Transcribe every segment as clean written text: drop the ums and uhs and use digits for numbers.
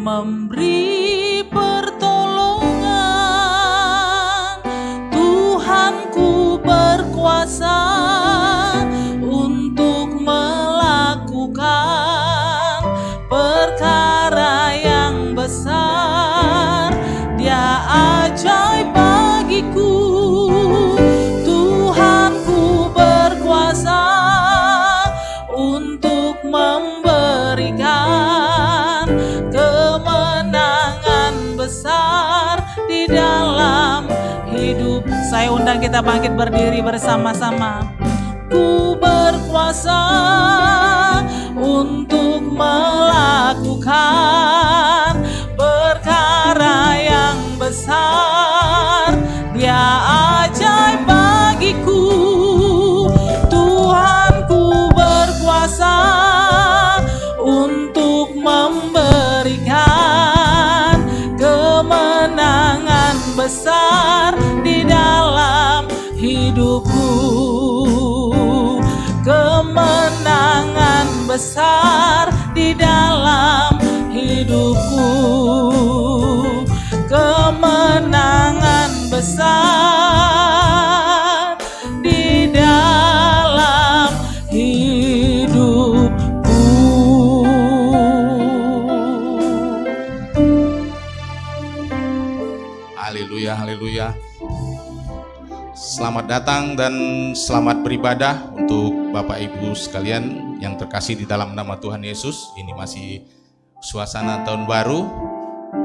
memberi pertolongan. Tuhanku berkuasa untuk melakukan perkara yang besar. Dia ajaib bagiku. Tuhanku berkuasa untuk memberikan kemenangan besar di dalam hidup. Saya undang kita bangkit berdiri bersama-sama. Ku berkuasa untuk melakukan perkara yang besar. Dia ajaib bagiku. Tuhanku berkuasa untuk memberikan kemenangan besar di dalam hidupku. Kemenangan besar di dalam hidupku. Kemenangan besar di dalam hidupku. Haleluya, haleluya. Selamat datang dan selamat beribadah untuk Bapak Ibu sekalian yang terkasih di dalam nama Tuhan Yesus. Ini masih suasana tahun baru.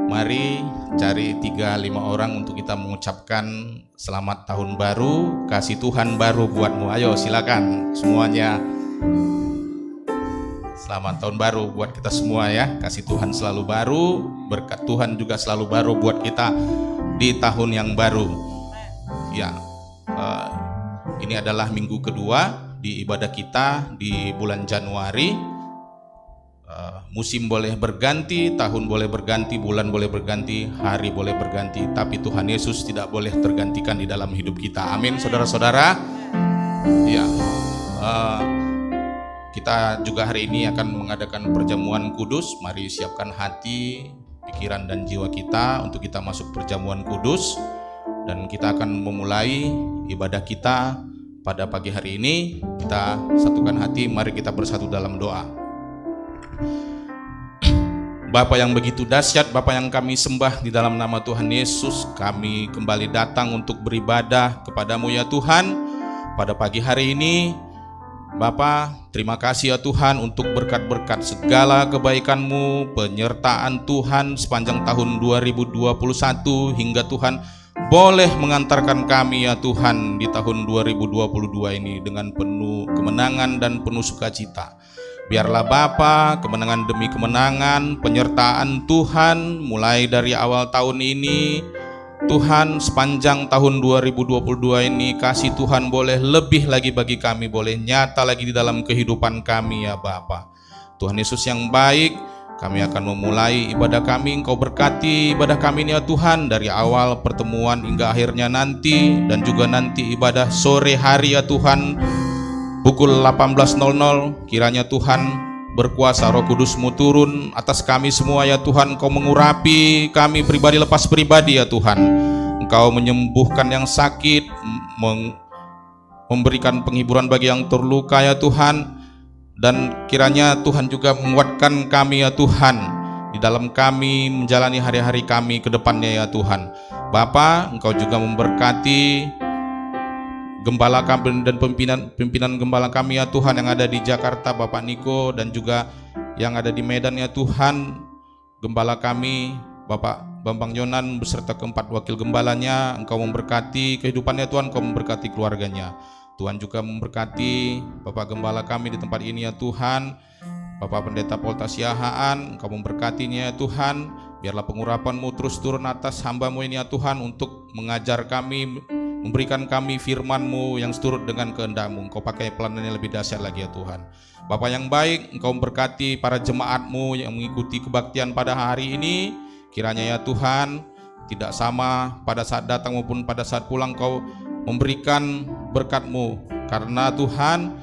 Mari cari 3-5 orang untuk kita mengucapkan selamat tahun baru, kasih Tuhan baru buatmu. Ayo silakan semuanya. Selamat tahun baru buat kita semua ya. Kasih Tuhan selalu baru, berkat Tuhan juga selalu baru buat kita di tahun yang baru. Ya, ini adalah minggu kedua di ibadah kita di bulan Januari. Musim boleh berganti, tahun boleh berganti, bulan boleh berganti, hari boleh berganti, tapi Tuhan Yesus tidak boleh tergantikan di dalam hidup kita. Amin, saudara-saudara. Ya, kita juga hari ini akan mengadakan perjamuan kudus. Mari siapkan hati, pikiran dan jiwa kita untuk kita masuk perjamuan kudus. Dan kita akan memulai ibadah kita pada pagi hari ini. Kita satukan hati, mari kita bersatu dalam doa. Bapa yang begitu dahsyat, Bapa yang kami sembah di dalam nama Tuhan Yesus, kami kembali datang untuk beribadah kepadamu ya Tuhan. Pada pagi hari ini, Bapa, terima kasih ya Tuhan untuk berkat-berkat segala kebaikan-Mu, penyertaan Tuhan sepanjang tahun 2021 hingga Tuhan boleh mengantarkan kami ya Tuhan di tahun 2022 ini dengan penuh kemenangan dan penuh sukacita. Biarlah Bapa, kemenangan demi kemenangan, penyertaan Tuhan mulai dari awal tahun ini, Tuhan sepanjang tahun 2022 ini, kasih Tuhan boleh lebih lagi bagi kami, boleh nyata lagi di dalam kehidupan kami ya Bapa. Tuhan Yesus yang baik, kami akan memulai ibadah kami. Engkau berkati ibadah kami ini ya Tuhan, dari awal pertemuan hingga akhirnya nanti, dan juga nanti ibadah sore hari ya Tuhan, pukul 18.00, kiranya Tuhan berkuasa, Roh Kudus-Mu turun atas kami semua ya Tuhan. Engkau mengurapi kami pribadi lepas pribadi ya Tuhan. Engkau menyembuhkan yang sakit, memberikan penghiburan bagi yang terluka ya Tuhan. Dan kiranya Tuhan juga menguatkan kami ya Tuhan di dalam kami menjalani hari-hari kami ke depannya ya Tuhan. Bapa, Engkau juga memberkati gembala kami dan pimpinan gembala kami ya Tuhan yang ada di Jakarta, Bapak Niko, dan juga yang ada di Medan ya Tuhan. Gembala kami Bapak Bambang Yonan beserta keempat wakil gembalanya, Engkau memberkati kehidupannya Tuhan, Engkau memberkati keluarganya. Tuhan juga memberkati Bapak Gembala kami di tempat ini ya Tuhan, Bapak Pendeta Polta Siahaan, Engkau memberkatinya ya Tuhan. Biarlah pengurapan-Mu terus turun atas hamba-Mu ini ya Tuhan, untuk mengajar kami, memberikan kami firman-Mu yang seturut dengan kehendak-Mu. Engkau pakai pelayanannya lebih dahsyat lagi ya Tuhan. Bapa yang baik, Engkau memberkati para jemaat-Mu yang mengikuti kebaktian pada hari ini. Kiranya ya Tuhan, tidak sama pada saat datang maupun pada saat pulang, Engkau memberikan berkat-Mu. Karena Tuhan,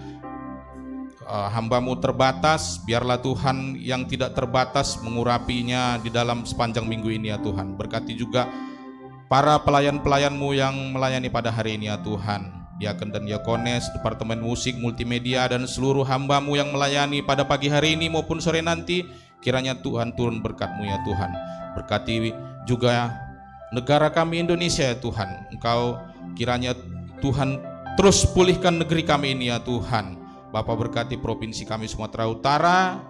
hamba-Mu terbatas, biarlah Tuhan yang tidak terbatas mengurapinya di dalam sepanjang minggu ini ya Tuhan. Berkati juga para pelayan-pelayan-Mu yang melayani pada hari ini ya Tuhan. Diaken dan diakones, departemen musik, multimedia, dan seluruh hamba-Mu yang melayani pada pagi hari ini maupun sore nanti. Kiranya Tuhan turun berkat-Mu ya Tuhan. Berkati juga negara kami Indonesia ya Tuhan. Engkau kiranya Tuhan terus pulihkan negeri kami ini ya Tuhan. Bapa berkati provinsi kami Sumatera Utara,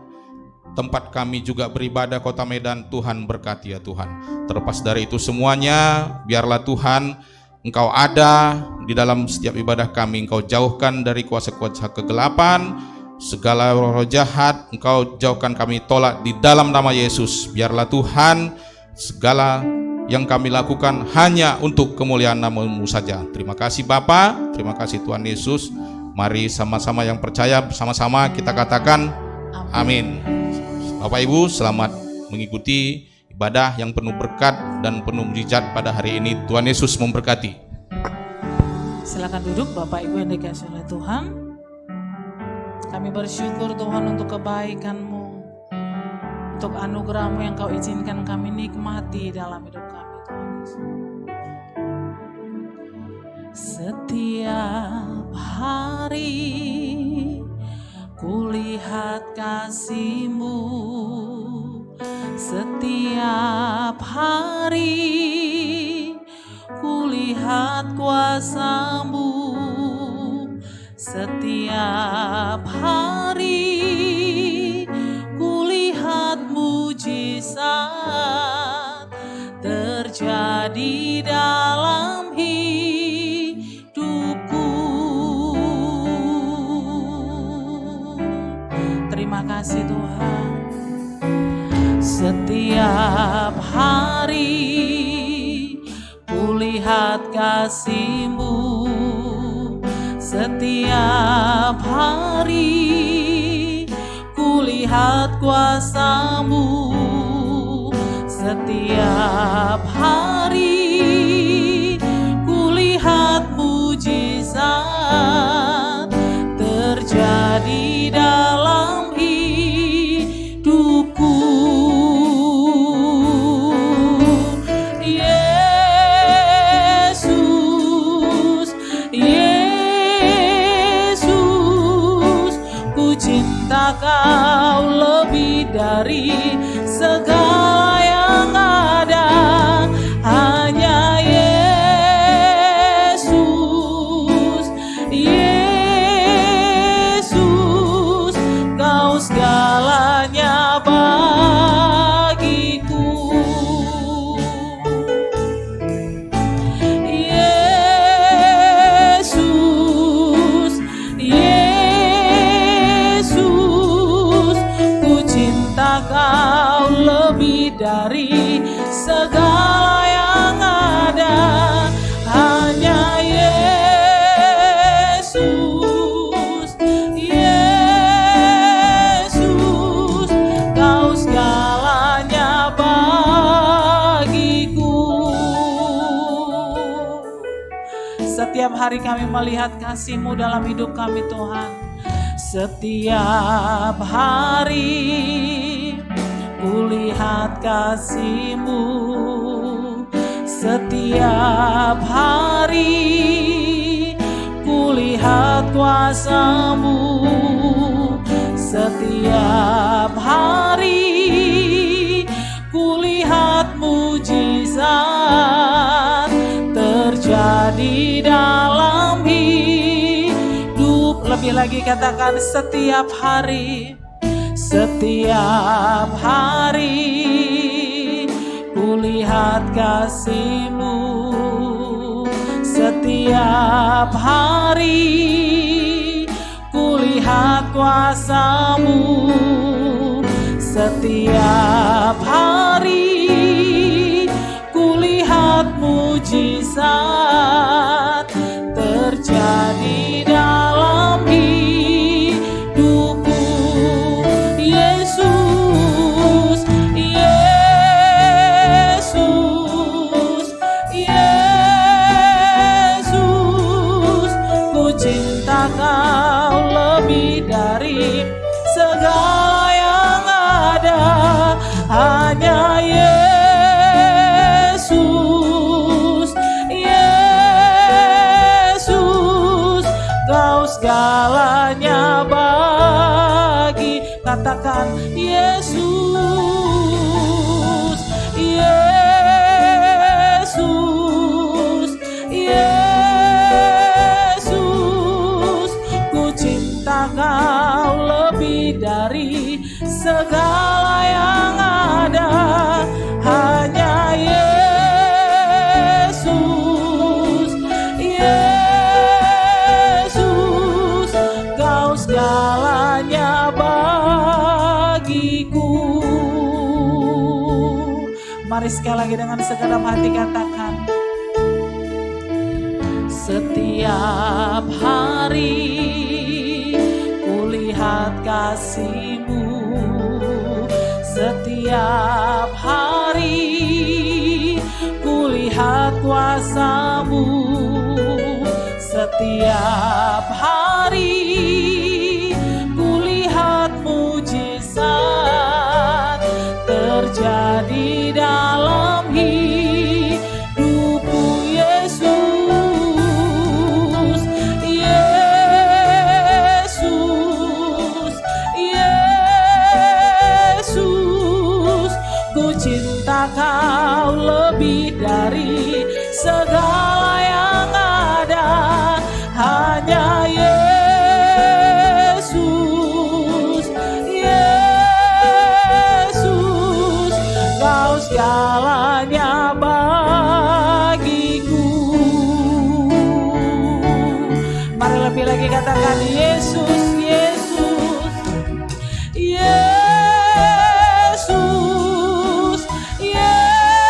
tempat kami juga beribadah Kota Medan. Tuhan berkati ya Tuhan. Terlepas dari itu semuanya, biarlah Tuhan Engkau ada di dalam setiap ibadah kami. Engkau jauhkan dari kuasa-kuasa kegelapan, segala roh jahat Engkau jauhkan, kami tolak di dalam nama Yesus. Biarlah Tuhan segala yang kami lakukan hanya untuk kemuliaan nama-Mu saja. Terima kasih Bapa, terima kasih Tuhan Yesus. Mari sama-sama yang percaya, sama-sama kita katakan amin. Bapak Ibu, selamat mengikuti ibadah yang penuh berkat dan penuh mujizat pada hari ini. Tuhan Yesus memberkati. Silakan duduk Bapak Ibu yang dikasihi oleh Tuhan. Kami bersyukur Tuhan untuk kebaikan-Mu, untuk anugerah-Mu yang Kau izinkan kami nikmati dalam hidup kami Tuhan Yesus. Setiap hari kulihat kasih-Mu, setiap hari kulihat kuasa-Mu, setiap hari kulihat mujizat terjadi dalam hidupku. Terima kasih Tuhan. Setiap hari kulihat kasih-Mu, setiap hari kulihat kuasa-Mu, setiap hari kulihat mujizat terjadi dalam hidupku. Yesus, Yesus, ku cinta Kau lebih dari segala yang ada. Hanya Yesus, Yesus, Kau segalanya bagiku. Yesus, Yesus, ku cinta Kau lebih dari segala yang ada. Hanya Yesus, Yesus, Kau segalanya bagiku. Setiap hari kami melihat kasih-Mu dalam hidup kami Tuhan. Setiap hari kulihat kasih-Mu, setiap hari kulihat kuasa-Mu, setiap hari kulihat mujizat terjadi dalam hidup. Lebih lagi katakan setiap hari. Setiap hari kulihat kasih-Mu, setiap hari kulihat kuasa-Mu, setiap hari kulihat mujizat terjadi dalam hidupku. Yesus, Yesus, Yesus, ku cinta Kau lebih dari katakan Yesus, Yesus, Yesus. Ku cinta Kau lebih dari segala yang ada. Hanya Yesus, Yesus, Kau segalanya bagiku. Mari sekali lagi dengan segenap hati katakan, setiap hari kulihat kasih-Mu, setiap hari kulihat kuasa-Mu, setiap hari kulihat mujizat terjadi dalam hidupku. Yesus, Yesus, Yesus, ku cinta Kau lebih dari segala yang ada. Hanya Yesus, Yesus, Kau segalanya bagiku. Mari lebih lagi katakan Yesus, Yesus, Yesus, Yesus,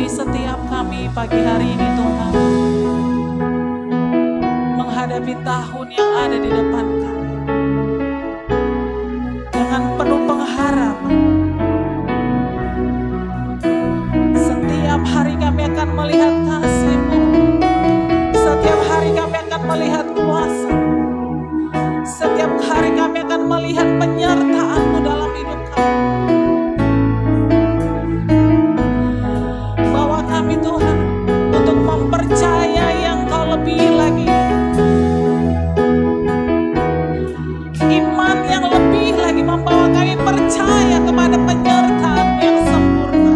setiap kami pagi hari ini Tuhan, menghadapi tahun yang ada di depan kami dengan penuh pengharapan. Setiap hari kami akan melihat kasih-Mu, setiap hari kami akan melihat kuasa, setiap hari kami akan melihat penyertaan-Mu dalam hidup kami. Bawa kami Tuhan untuk mempercayai Engkau lebih lagi, iman yang lebih lagi membawa kami percaya kepada penyertaan yang sempurna.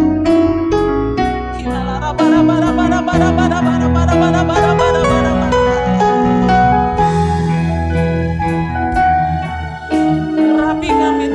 Urapi kami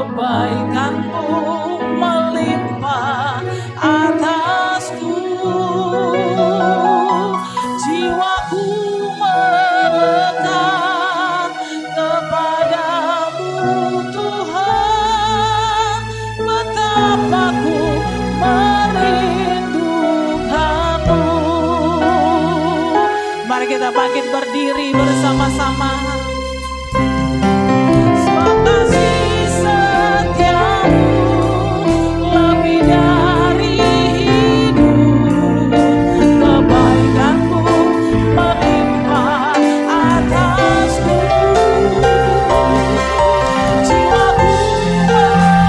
kebaikanmu melimpah atasku. Jiwaku melekat kepadamu Tuhan, betapa ku merindukanmu. Mari kita bangkit berdiri bersama-sama. Sebab kasih setiamu lebih dari hidup, kebaikanmu melimpah atasku. Jiwaku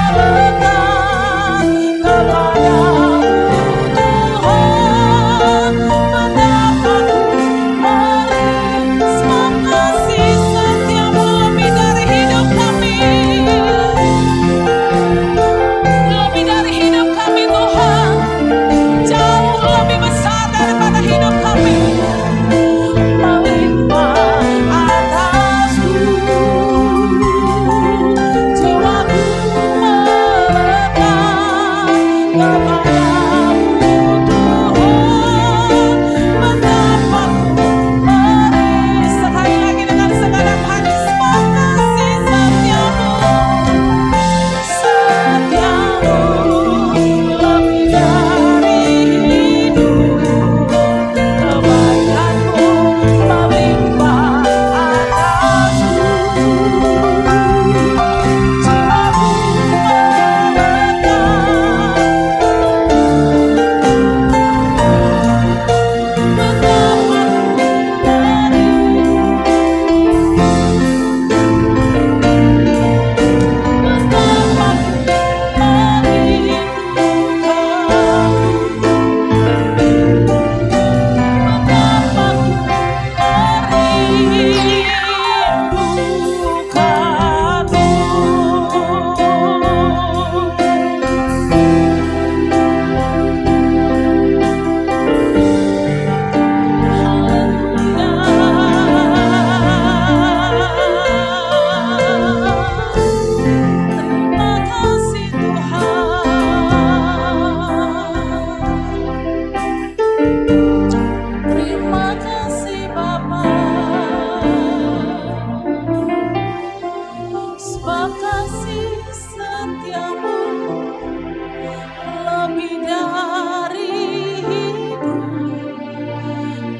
melekat kepadamu Tuhan, betapa ku merindukanmu. Sebab kasih setiamu lebih dari hidup kami, lebih dari hidup kami Tuhan, jauh lebih besar daripada hidup kami, melimpah atasku. Jiwaku melekat kepadamu Tuhan, betapa ku merindukanmu. Sekali lagi dengan segenap hati, sebab kasih setiamu lebih dari hidup, kebaikanmu melimpah atasku. Jiwaku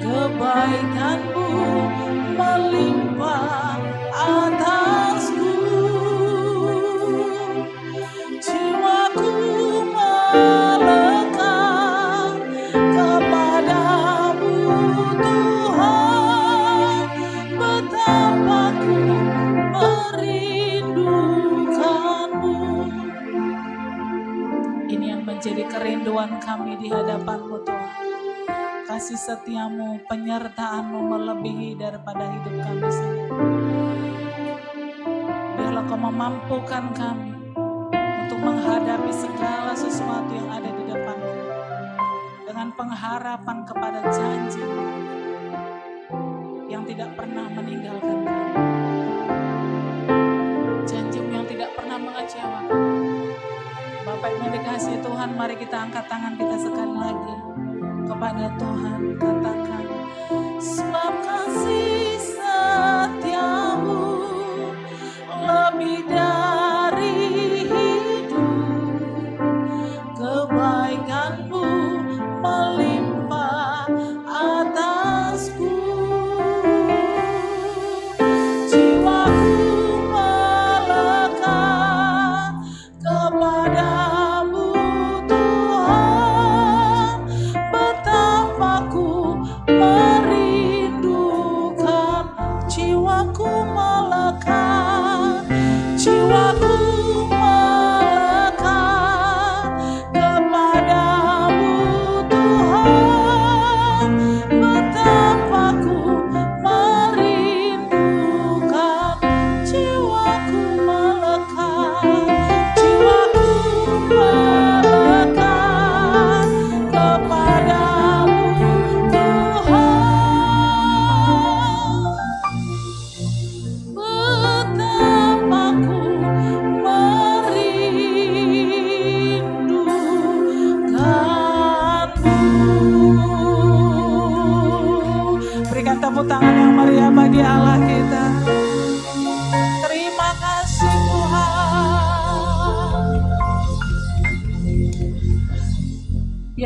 kebaikanmu melimpah atasku. Jiwaku melekat kepadamu Tuhan, betapa ku merindukanmu. Ini yang menjadi kerinduan kami di hadapan-Mu Tuhan. Kasih setiamu, penyertaanmu melebihi daripada hidup kami sendiri. Biarlah Kau memampukan kami untuk menghadapi segala sesuatu yang ada di depan kami, dengan pengharapan kepada janji yang tidak pernah meninggalkan kami, janji-Mu yang tidak pernah mengecewakan. Bapak yang dikasihi Tuhan, mari kita angkat tangan kita sekali lagi kepada Tuhan, katakan, sebab kasih setiamu lebih dari hidup, kebaikanmu melimpah atasku. Jiwaku melekat kepadamu Tuhan, betapa ku merindukanmu.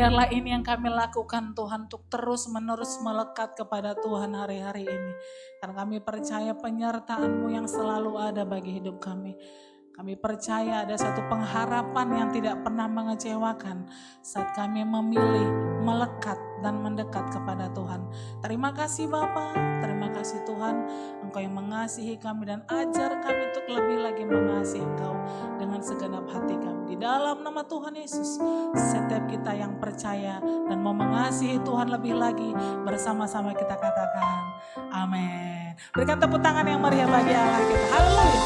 Biarlah ini yang kami lakukan Tuhan, untuk terus menerus melekat kepada Tuhan hari-hari ini. Karena kami percaya penyertaan-Mu yang selalu ada bagi hidup kami. Kami percaya ada satu pengharapan yang tidak pernah mengecewakan saat kami memilih melekat dan mendekat kepada Tuhan. Terima kasih Bapa, terima kasih Tuhan, Engkau yang mengasihi kami dan ajar kami untuk lebih lagi mengasihi Engkau dengan segenap hati kami. Di dalam nama Tuhan Yesus, setiap kita yang percaya dan mau mengasihi Tuhan lebih lagi, bersama-sama kita katakan amin. Berikan tepuk tangan yang meriah bagi Allah kita. Haleluya.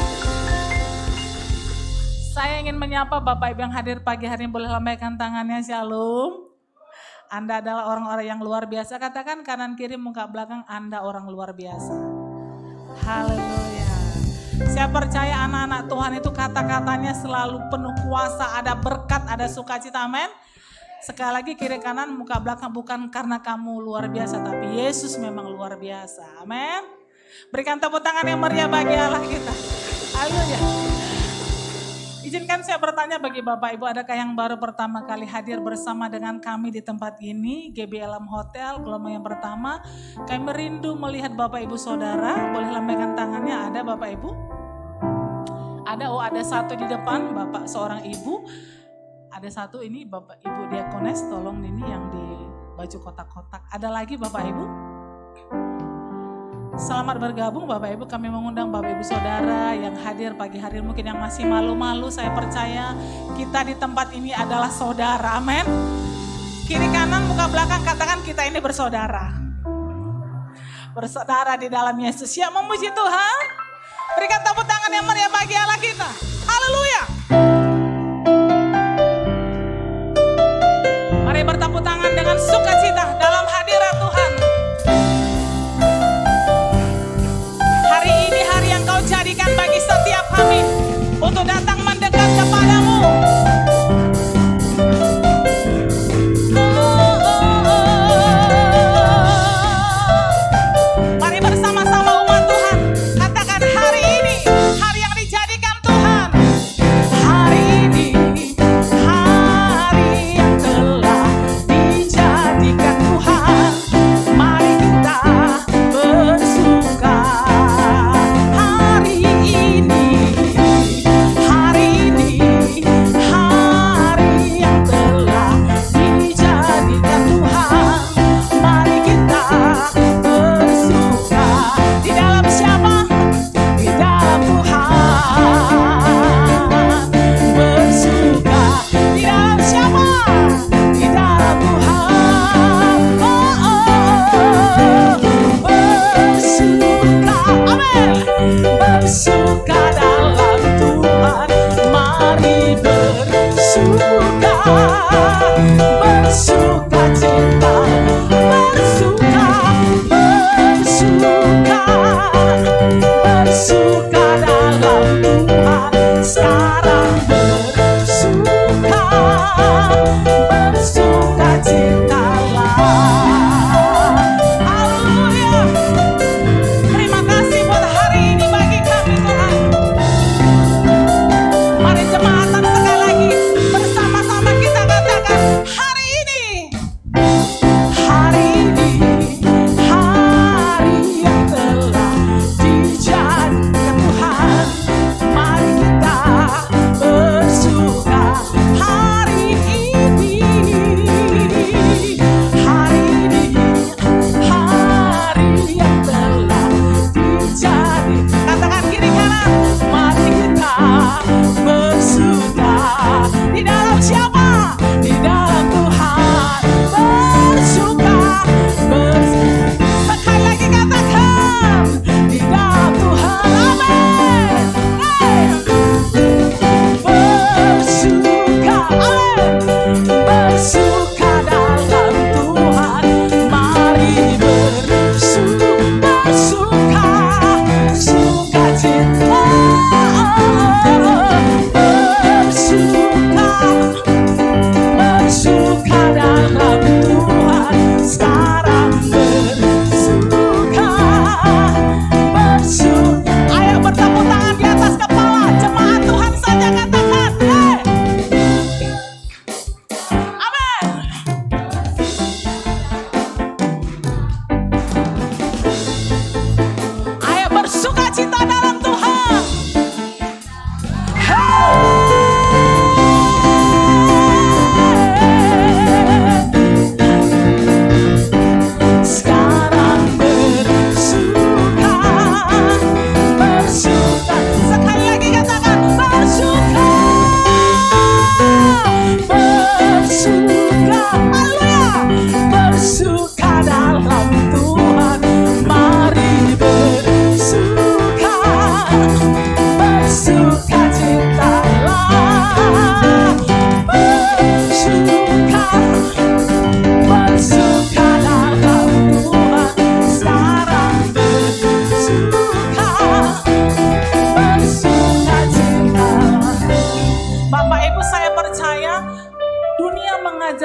Saya ingin menyapa Bapak Ibu yang hadir pagi hari ini, boleh lambaikan tangannya. Shalom. Anda adalah orang-orang yang luar biasa. Katakan kanan kiri muka belakang, Anda orang luar biasa. Haleluya. Saya percaya anak-anak Tuhan itu kata-katanya selalu penuh kuasa, ada berkat, ada sukacita. Amin. Sekali lagi kiri kanan muka belakang, bukan karena kamu luar biasa, tapi Yesus memang luar biasa. Amin. Berikan tepuk tangan yang meriah bagi Allah kita. Haleluya. Izinkan saya bertanya bagi Bapak Ibu, adakah yang baru pertama kali hadir bersama dengan kami di tempat ini, GBLM Hotel, gelombang yang pertama. Kami merindu melihat Bapak Ibu Saudara, boleh lambaikan tangannya, ada Bapak Ibu? Ada, ada satu di depan, Bapak seorang Ibu. Ada satu ini Bapak Ibu Diakones, tolong ini yang di baju kotak-kotak. Ada lagi Bapak Ibu? Selamat bergabung Bapak Ibu, kami mengundang Bapak Ibu Saudara yang hadir pagi hari mungkin yang masih malu-malu. Saya percaya kita di tempat ini adalah saudara, amin. Kiri kanan muka belakang katakan kita ini bersaudara. Bersaudara di dalam Yesus. Siap memuji Tuhan? Berikan tepuk tangan yang meriah bagi Allah kita. Haleluya. Mari bertepuk tangan dengan sukacita dalam hadirat Tuhan. Jadikan bagi setiap kami untuk datang mendekat kepadamu. Mari bersama-sama umat Tuhan katakan hari ini hari yang dijadikan Tuhan. Hari ini hari yang telah dijadikan Tuhan. Mari kita bersuka. Hari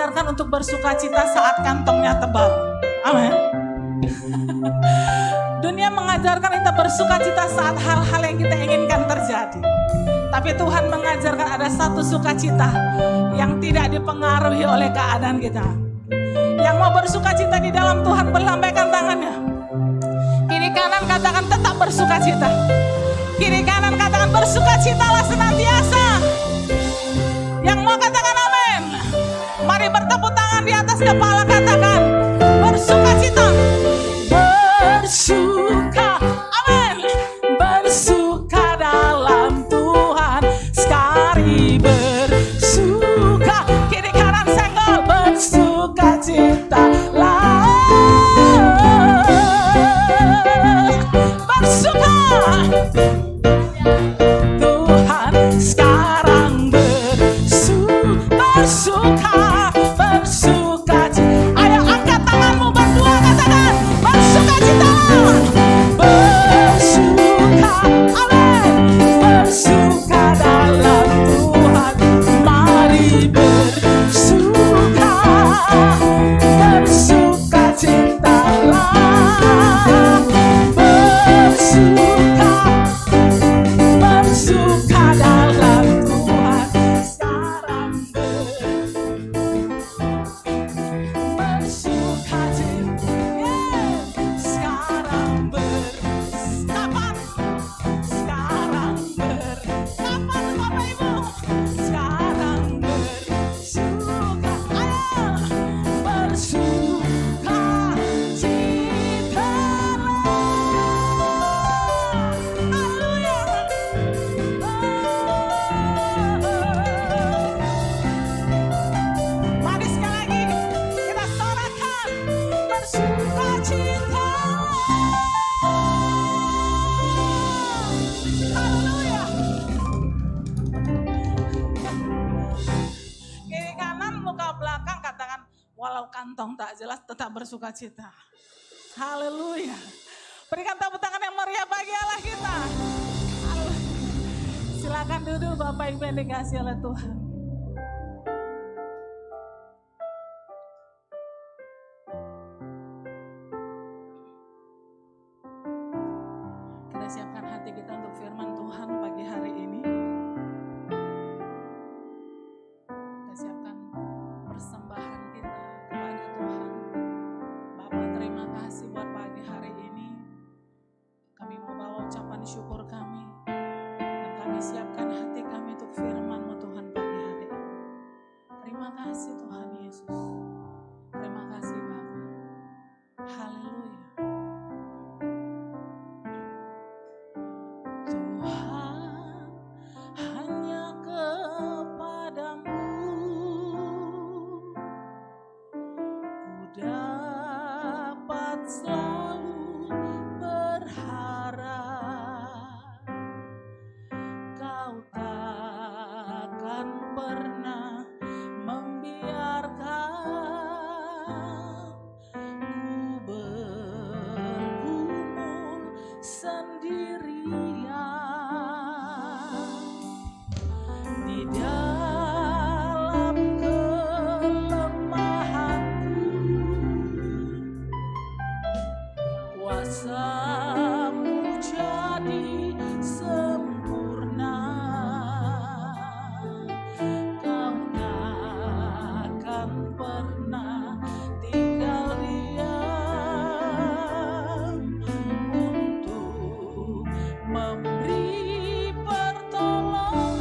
mengajarkan untuk bersukacita saat kantongnya tebal. Amin. Dunia mengajarkan kita bersukacita saat hal-hal yang kita inginkan terjadi. Tapi Tuhan mengajarkan ada satu sukacita yang tidak dipengaruhi oleh keadaan kita. Yang mau bersukacita di dalam Tuhan, berlambaikan tangannya. Kiri kanan katakan tetap bersukacita. Kiri kanan katakan bersukacitalah senantiasa. Yang mau katakan amin. Mari bertepuk tangan di atas kepala, katakan bersukacita. Bersuka, amin. Bersuka dalam Tuhan, sekali bersuka. Kiri kanan senggol, bersukacita lah. Bersuka Tuhan, sekarang bersuka, bersukacita. Ayo angkat tanganmu berdua, katakan bersukacita. Bersuka, amin. Bersuka dalam Tuhan, mari bersuka, bersukacitalah. Bersuka dalam Tuhan, sekarang bersukacita. Sekarang kapan? Sekarang kapan Bapak Ibu? Sekarang bersuka, ayo mari sekali lagi kita sorakan bersukacita. Haleluya. Kiri kanan, muka belakang, katakan walau kantong tak jelas tetap bersukacita. Haleluya. Berikan tepuk tangan yang meriah bagi Allah kita. Haleluya. Silakan duduk Bapak Ibu yang dikasihi oleh Tuhan. Kita siapkan hati kita untuk firman Tuhan pagi hari ini. Kita siapkan persembahan kita kepada Tuhan. Bapak, terima kasih buat pagi hari ini. Kami mau bawa ucapan syukur kami. Dan kami siapkan hati kami untuk firman-Mu Tuhan pagi hari ini. Terima kasih Tuhan Yesus. Terima kasih Bapak. Haleluya. Tuhan, hanya kepadamu ku dapat selalu berharap. Kau takkan pernah membiarkan ku bergumul sendirian di dalam kelemahanku. Kuasa-Mu jadi sempurna. Kau takkan pernah tinggal diam untuk memberi pertolongan.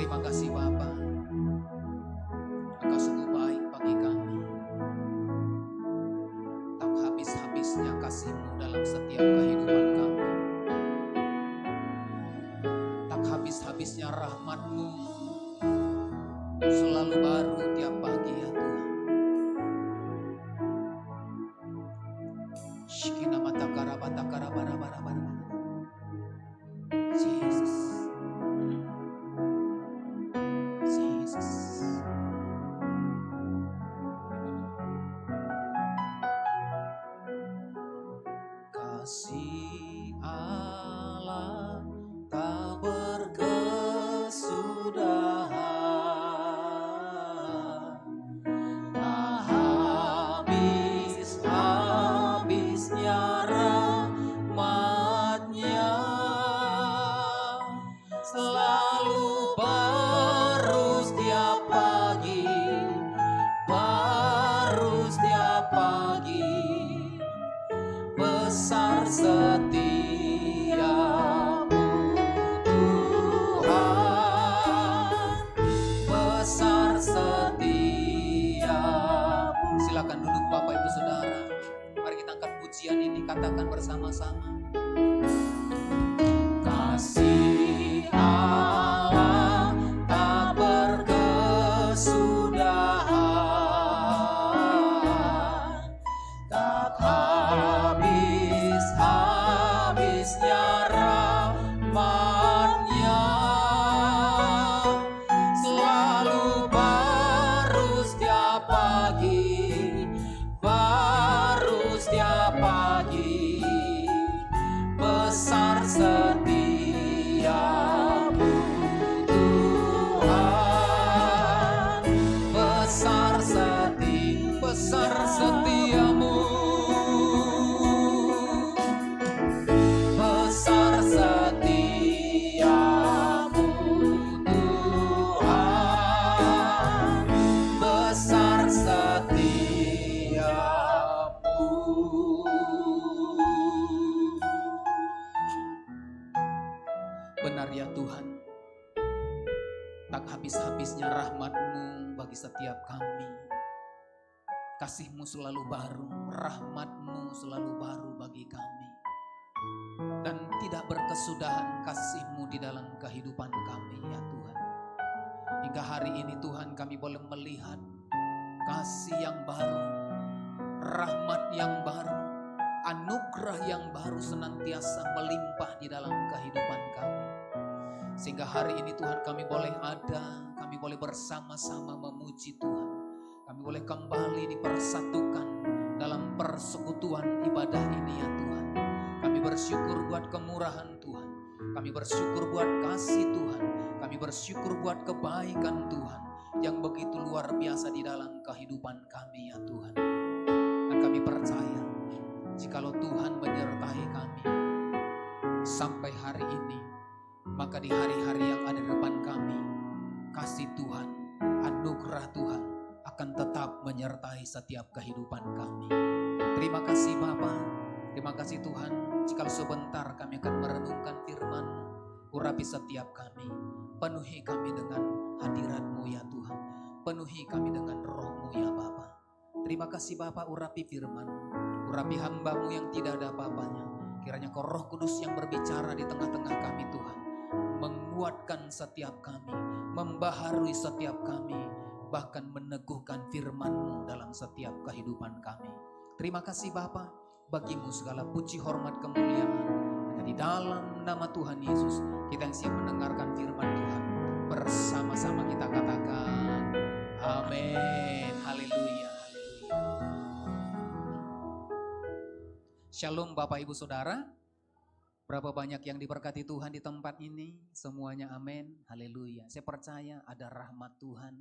Terima kasih Bapa, Engkau sungguh baik bagi kami. Tak habis-habisnya kasih-Mu dalam setiap kehidupan kami. Tak habis-habisnya rahmat-Mu selalu baru tiap pagi ya Tuhan. Shikina mata karabata karabara bara bara. Jesus. Jesus. Kasih Allah tak berkesudahan, tak habis-habisnya rahmat-Nya, selalu baru setiap pagi, baru setiap pagi. Besar setiamu Tuhan, besar setiamu. Silakan duduk Bapak Ibu Saudara. Mari kita angkat pujian ini, katakan bersama-sama. Kasih Allah tak berkesudahan, tak habis-habisnya rahmat-Nya, selalu baru setiap pagi, baru setiap pagi. Besar setiamu Tuhan, besar setiamu, besar setiamu Tuhan, besar setiamu. Benar ya Tuhan, tak habis-habisnya rahmat-Mu bagi setiap kami. Kasih-Mu selalu baru, rahmat-Mu selalu baru bagi kami. Dan tidak berkesudahan kasih-Mu di dalam kehidupan kami ya Tuhan. Hingga hari ini Tuhan kami boleh melihat kasih yang baru, rahmat yang baru, anugerah yang baru senantiasa melimpah di dalam kehidupan kami. Sehingga hari ini Tuhan kami boleh ada, kami boleh bersama-sama memuji Tuhan. Kami boleh kembali dipersatukan dalam persekutuan ibadah ini ya Tuhan. Kami bersyukur buat kemurahan Tuhan. Kami bersyukur buat kasih Tuhan. Kami bersyukur buat kebaikan Tuhan yang begitu luar biasa di dalam kehidupan kami ya Tuhan. Dan kami percaya jikalau Tuhan menyertai kami sampai hari ini, maka di hari-hari yang ada di depan kami, kasih Tuhan, anugerah Tuhan akan tetap menyertai setiap kehidupan kami. Terima kasih Bapa, terima kasih Tuhan. Jikalau sebentar kami akan merenungkan firman-Mu, urapi setiap kami, penuhi kami dengan hadirat-Mu ya Tuhan, penuhi kami dengan roh-Mu ya Bapa. Terima kasih Bapa, urapi firman-Mu, urapi hamba-Mu yang tidak ada apa-apanya. Kiranya Kau Roh Kudus yang berbicara di tengah-tengah kami Tuhan, menguatkan setiap kami, membaharui setiap kami, bahkan meneguhkan firman-Mu dalam setiap kehidupan kami. Terima kasih Bapa, bagi-Mu segala puji, hormat, kemuliaan. Hanya di dalam nama Tuhan Yesus kita yang siap mendengarkan firman Tuhan. Bersama-sama kita katakan amin. Haleluya, haleluya. Shalom Bapak Ibu Saudara. Berapa banyak yang diberkati Tuhan di tempat ini? Semuanya amin, haleluya. Saya percaya ada rahmat Tuhan,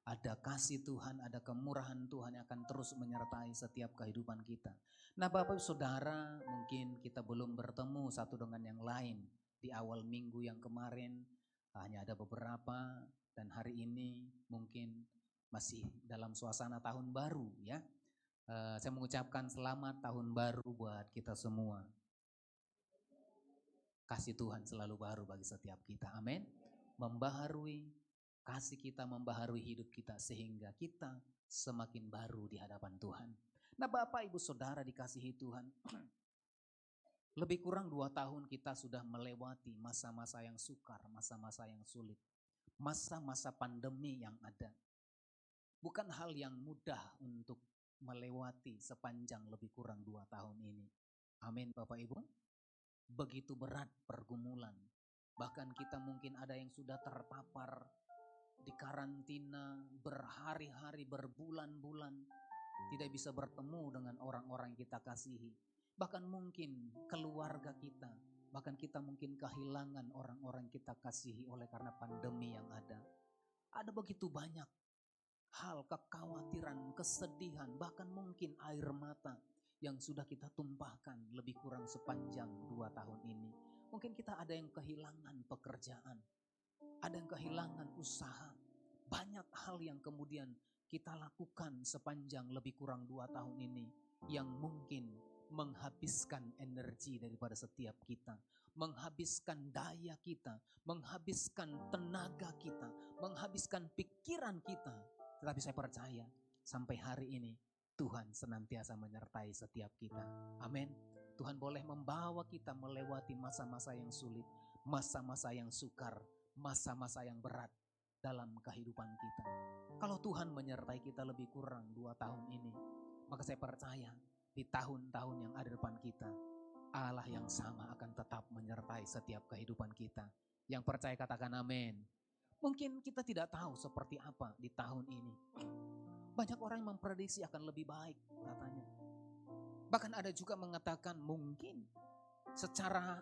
ada kasih Tuhan, ada kemurahan Tuhan yang akan terus menyertai setiap kehidupan kita. Nah Bapak Ibu Saudara, mungkin kita belum bertemu satu dengan yang lain. Di awal minggu yang kemarin hanya ada beberapa, dan hari ini mungkin masih dalam suasana tahun baru ya. Saya mengucapkan selamat tahun baru buat kita semua. Kasih Tuhan selalu baru bagi setiap kita, amin. Membaharui, Kasih kita membaharui hidup kita sehingga kita semakin baru di hadapan Tuhan. Nah Bapak Ibu Saudara dikasihi Tuhan, lebih kurang 2 tahun kita sudah melewati masa-masa yang sukar, masa-masa yang sulit, masa-masa pandemi yang ada. Bukan hal yang mudah untuk melewati sepanjang lebih kurang 2 tahun ini. Amin Bapak Ibu. Begitu berat pergumulan. Bahkan kita mungkin ada yang sudah terpapar di karantina berhari-hari, berbulan-bulan. Tidak bisa bertemu dengan orang-orang yang kita kasihi. Bahkan mungkin keluarga kita. Bahkan kita mungkin kehilangan orang-orang yang kita kasihi oleh karena pandemi yang ada. Ada begitu banyak hal, kekhawatiran, kesedihan, bahkan mungkin air mata yang sudah kita tumpahkan lebih kurang sepanjang 2 tahun ini. Mungkin kita ada yang kehilangan pekerjaan, ada yang kehilangan usaha. Banyak hal yang kemudian kita lakukan sepanjang lebih kurang 2 tahun ini yang mungkin menghabiskan energi daripada setiap kita, menghabiskan daya kita, menghabiskan tenaga kita, menghabiskan pikiran kita. Tetapi saya percaya sampai hari ini Tuhan senantiasa menyertai setiap kita. Amin. Tuhan boleh membawa kita melewati masa-masa yang sulit, masa-masa yang sukar, masa-masa yang berat dalam kehidupan kita. Kalau Tuhan menyertai kita lebih kurang 2 tahun ini, maka saya percaya di tahun-tahun yang ada depan kita, Allah yang sama akan tetap menyertai setiap kehidupan kita. Yang percaya katakan amin. Mungkin kita tidak tahu seperti apa di tahun ini. Banyak orang yang memprediksi akan lebih baik katanya. Bahkan ada juga mengatakan mungkin secara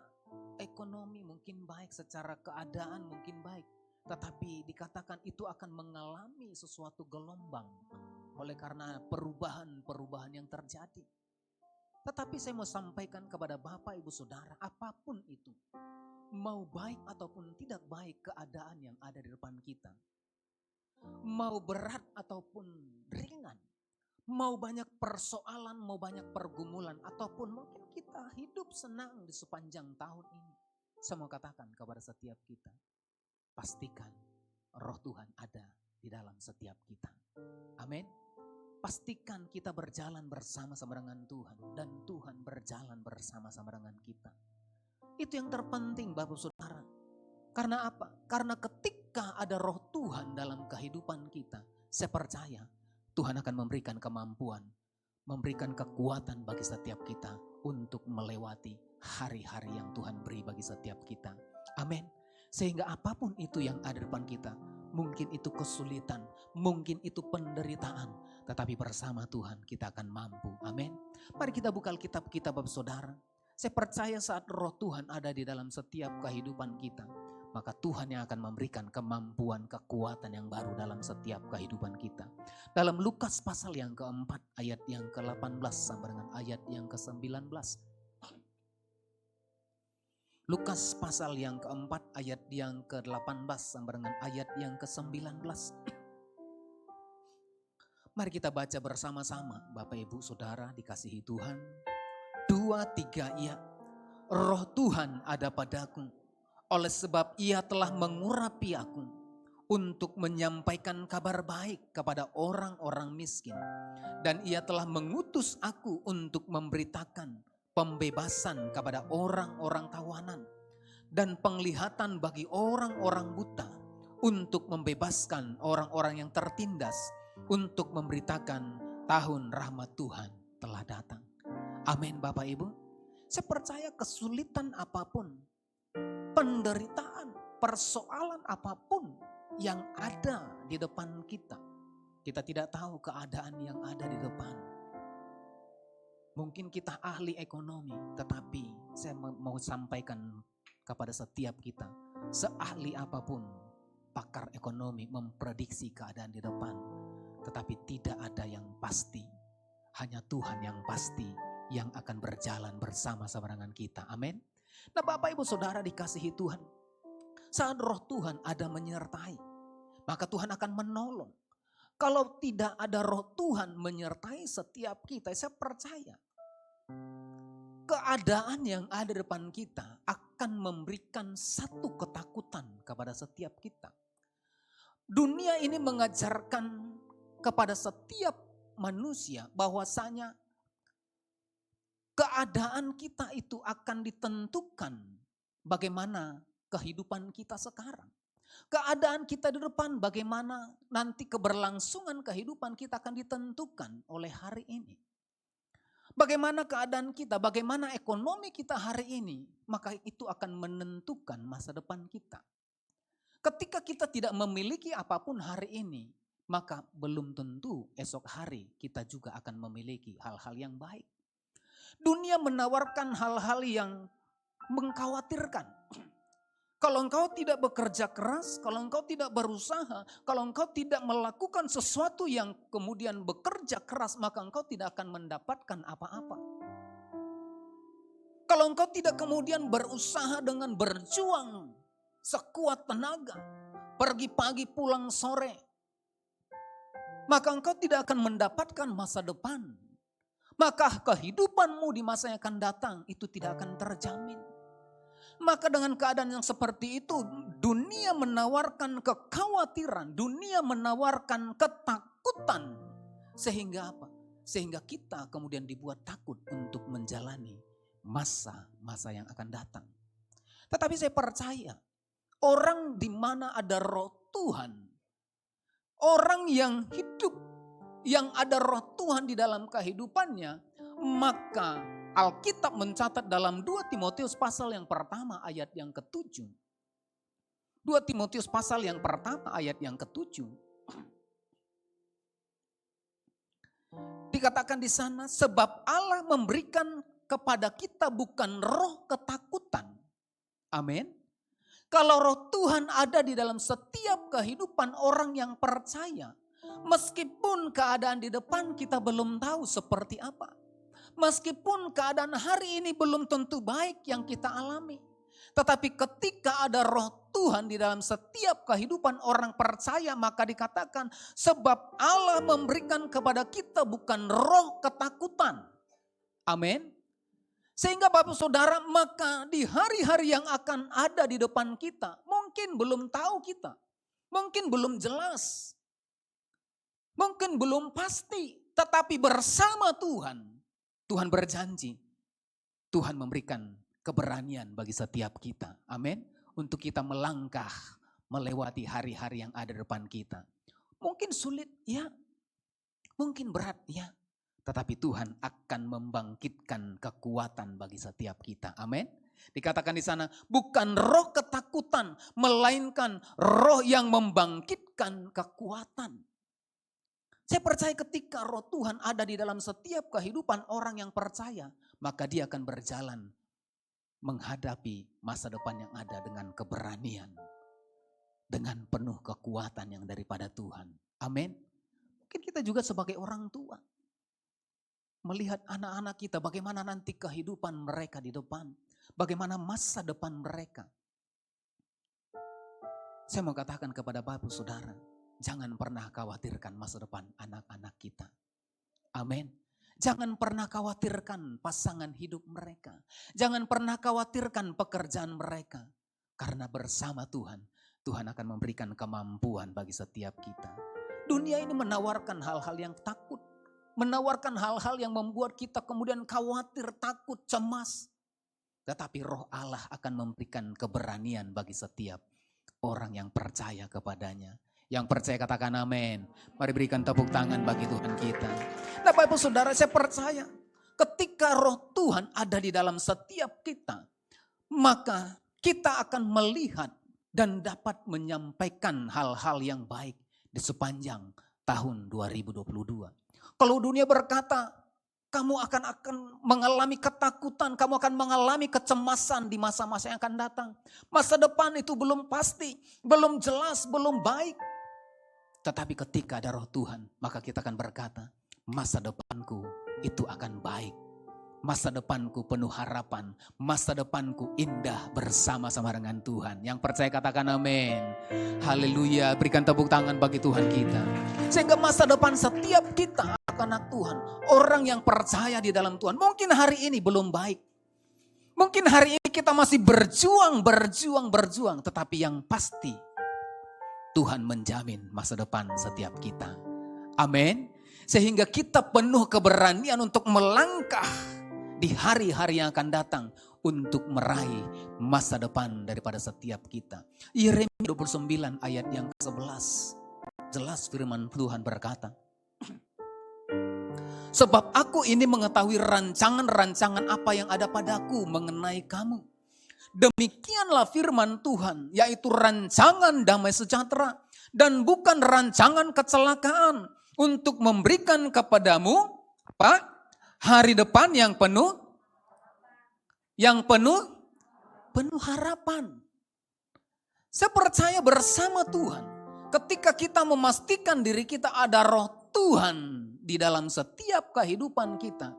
ekonomi mungkin baik, secara keadaan mungkin baik. Tetapi dikatakan itu akan mengalami sesuatu gelombang oleh karena perubahan-perubahan yang terjadi. Tetapi saya mau sampaikan kepada Bapak Ibu Saudara, apapun itu, mau baik ataupun tidak baik keadaan yang ada di depan kita, mau berat ataupun ringan, mau banyak persoalan, mau banyak pergumulan, ataupun mungkin kita hidup senang di sepanjang tahun ini. Saya mau katakan kepada setiap kita, pastikan roh Tuhan ada di dalam setiap kita. Amin. Pastikan kita berjalan bersama-sama dengan Tuhan dan Tuhan berjalan bersama-sama dengan kita. Itu yang terpenting Bapak Saudara. Karena apa? Karena ketika ada roh Tuhan dalam kehidupan kita, saya percaya Tuhan akan memberikan kemampuan, memberikan kekuatan bagi setiap kita untuk melewati hari-hari yang Tuhan beri bagi setiap kita. Amin. Sehingga apapun itu yang ada di depan kita, mungkin itu kesulitan, mungkin itu penderitaan, tetapi bersama Tuhan kita akan mampu. Amin. Mari kita buka Alkitab kita Bapak Saudara. Saya percaya saat roh Tuhan ada di dalam setiap kehidupan kita, maka Tuhan yang akan memberikan kemampuan, kekuatan yang baru dalam setiap kehidupan kita. Dalam Lukas pasal yang keempat, ayat yang ke-18 sampai dengan ayat yang ke-19. Lukas pasal yang keempat, ayat yang ke-18 sampai dengan ayat yang ke-19. Mari kita baca bersama-sama, Bapak Ibu Saudara dikasihi Tuhan. 2, 3, ya. Roh Tuhan ada padaku, oleh sebab Ia telah mengurapi aku untuk menyampaikan kabar baik kepada orang-orang miskin. Dan Ia telah mengutus aku untuk memberitakan pembebasan kepada orang-orang tawanan dan penglihatan bagi orang-orang buta, untuk membebaskan orang-orang yang tertindas, untuk memberitakan tahun rahmat Tuhan telah datang. Amin Bapak Ibu. Saya percaya kesulitan apapun, penderitaan, persoalan apapun yang ada di depan kita, kita tidak tahu keadaan yang ada di depan. Mungkin kita ahli ekonomi, tetapi saya mau sampaikan kepada setiap kita, seahli apapun pakar ekonomi memprediksi keadaan di depan, tetapi tidak ada yang pasti. Hanya Tuhan yang pasti yang akan berjalan bersama-sama dengan kita. Amin. Nah Bapak Ibu Saudara dikasihi Tuhan, saat roh Tuhan ada menyertai, maka Tuhan akan menolong. Kalau tidak ada roh Tuhan menyertai setiap kita, saya percaya keadaan yang ada di depan kita akan memberikan satu ketakutan kepada setiap kita. dunia ini mengajarkan kepada setiap manusia bahwasanya keadaan kita itu akan ditentukan bagaimana kehidupan kita sekarang. Keadaan kita di depan bagaimana nanti keberlangsungan kehidupan kita akan ditentukan oleh hari ini. Bagaimana keadaan kita, bagaimana ekonomi kita hari ini, maka itu akan menentukan masa depan kita. Ketika kita tidak memiliki apapun hari ini, maka belum tentu esok hari kita juga akan memiliki hal-hal yang baik. Dunia menawarkan hal-hal yang mengkhawatirkan. Kalau engkau tidak bekerja keras, kalau engkau tidak berusaha, kalau engkau tidak melakukan sesuatu yang kemudian bekerja keras, maka engkau tidak akan mendapatkan apa-apa. Kalau engkau tidak kemudian berusaha dengan berjuang sekuat tenaga, pergi pagi pulang sore, maka engkau tidak akan mendapatkan masa depan. Maka kehidupanmu di masa yang akan datang itu tidak akan terjamin. Maka dengan keadaan yang seperti itu, dunia menawarkan kekhawatiran, dunia menawarkan ketakutan. Sehingga apa? Sehingga kita kemudian dibuat takut untuk menjalani masa-masa yang akan datang. Tetapi saya percaya, orang di mana ada roh Tuhan, orang yang hidup, yang ada roh Tuhan di dalam kehidupannya, maka Alkitab mencatat dalam 2 Timotius pasal yang pertama ayat yang ke-7. 2 Timotius pasal yang pertama ayat yang ke-7. Dikatakan di sana, sebab Allah memberikan kepada kita bukan roh ketakutan. Amin. Kalau roh Tuhan ada di dalam setiap kehidupan orang yang percaya, meskipun keadaan di depan kita belum tahu seperti apa. Meskipun keadaan hari ini belum tentu baik yang kita alami. Tetapi ketika ada roh Tuhan di dalam setiap kehidupan orang percaya, maka dikatakan sebab Allah memberikan kepada kita bukan roh ketakutan. Amin. Sehingga Bapak Saudara, maka di hari-hari yang akan ada di depan kita, mungkin belum tahu kita. Mungkin belum jelas. Mungkin belum pasti. Tetapi bersama Tuhan, Tuhan berjanji, Tuhan memberikan keberanian bagi setiap kita. Amin. Untuk kita melangkah melewati hari-hari yang ada di depan kita. Mungkin sulit, ya. Mungkin berat, ya. Tetapi Tuhan akan membangkitkan kekuatan bagi setiap kita. Amin. Dikatakan di sana, bukan roh ketakutan, melainkan roh yang membangkitkan kekuatan. Saya percaya ketika roh Tuhan ada di dalam setiap kehidupan orang yang percaya, maka dia akan berjalan menghadapi masa depan yang ada dengan keberanian. Dengan penuh kekuatan yang daripada Tuhan. Amin. Mungkin kita juga sebagai orang tua, melihat anak-anak kita bagaimana nanti kehidupan mereka di depan. Bagaimana masa depan mereka. Saya mau katakan kepada Bapak Saudara, jangan pernah khawatirkan masa depan anak-anak kita. Amin. Jangan pernah khawatirkan pasangan hidup mereka. Jangan pernah khawatirkan pekerjaan mereka. Karena bersama Tuhan, Tuhan akan memberikan kemampuan bagi setiap kita. Dunia ini menawarkan hal-hal yang takut. Menawarkan hal-hal yang membuat kita kemudian khawatir, takut, cemas. Tetapi roh Allah akan memberikan keberanian bagi setiap orang yang percaya kepadanya. Yang percaya katakan amin. Mari berikan tepuk tangan bagi Tuhan kita. Nah Bapak Saudara, saya percaya ketika roh Tuhan ada di dalam setiap kita, maka kita akan melihat dan dapat menyampaikan hal-hal yang baik di sepanjang tahun 2022. Kalau dunia berkata, kamu akan mengalami ketakutan, kamu akan mengalami kecemasan di masa-masa yang akan datang. Masa depan itu belum pasti, belum jelas, belum baik. Tetapi ketika ada roh Tuhan, maka kita akan berkata, masa depanku itu akan baik. Masa depanku penuh harapan, masa depanku indah bersama-sama dengan Tuhan. Yang percaya katakan amin. Haleluya, berikan tepuk tangan bagi Tuhan kita. Sehingga masa depan setiap kita anak Tuhan, orang yang percaya di dalam Tuhan. Mungkin hari ini belum baik. Mungkin hari ini kita masih berjuang. Tetapi yang pasti Tuhan menjamin masa depan setiap kita. Amin. Sehingga kita penuh keberanian untuk melangkah di hari-hari yang akan datang untuk meraih masa depan daripada setiap kita. Yeremia 29 ayat yang ke-11. Jelas firman Tuhan berkata, sebab aku ini mengetahui rancangan-rancangan apa yang ada padaku mengenai kamu. Demikianlah firman Tuhan, yaitu rancangan damai sejahtera dan bukan rancangan kecelakaan, untuk memberikan kepadamu apa? Hari depan yang penuh harapan. Saya percaya bersama Tuhan, ketika kita memastikan diri kita ada roh Tuhan di dalam setiap kehidupan kita,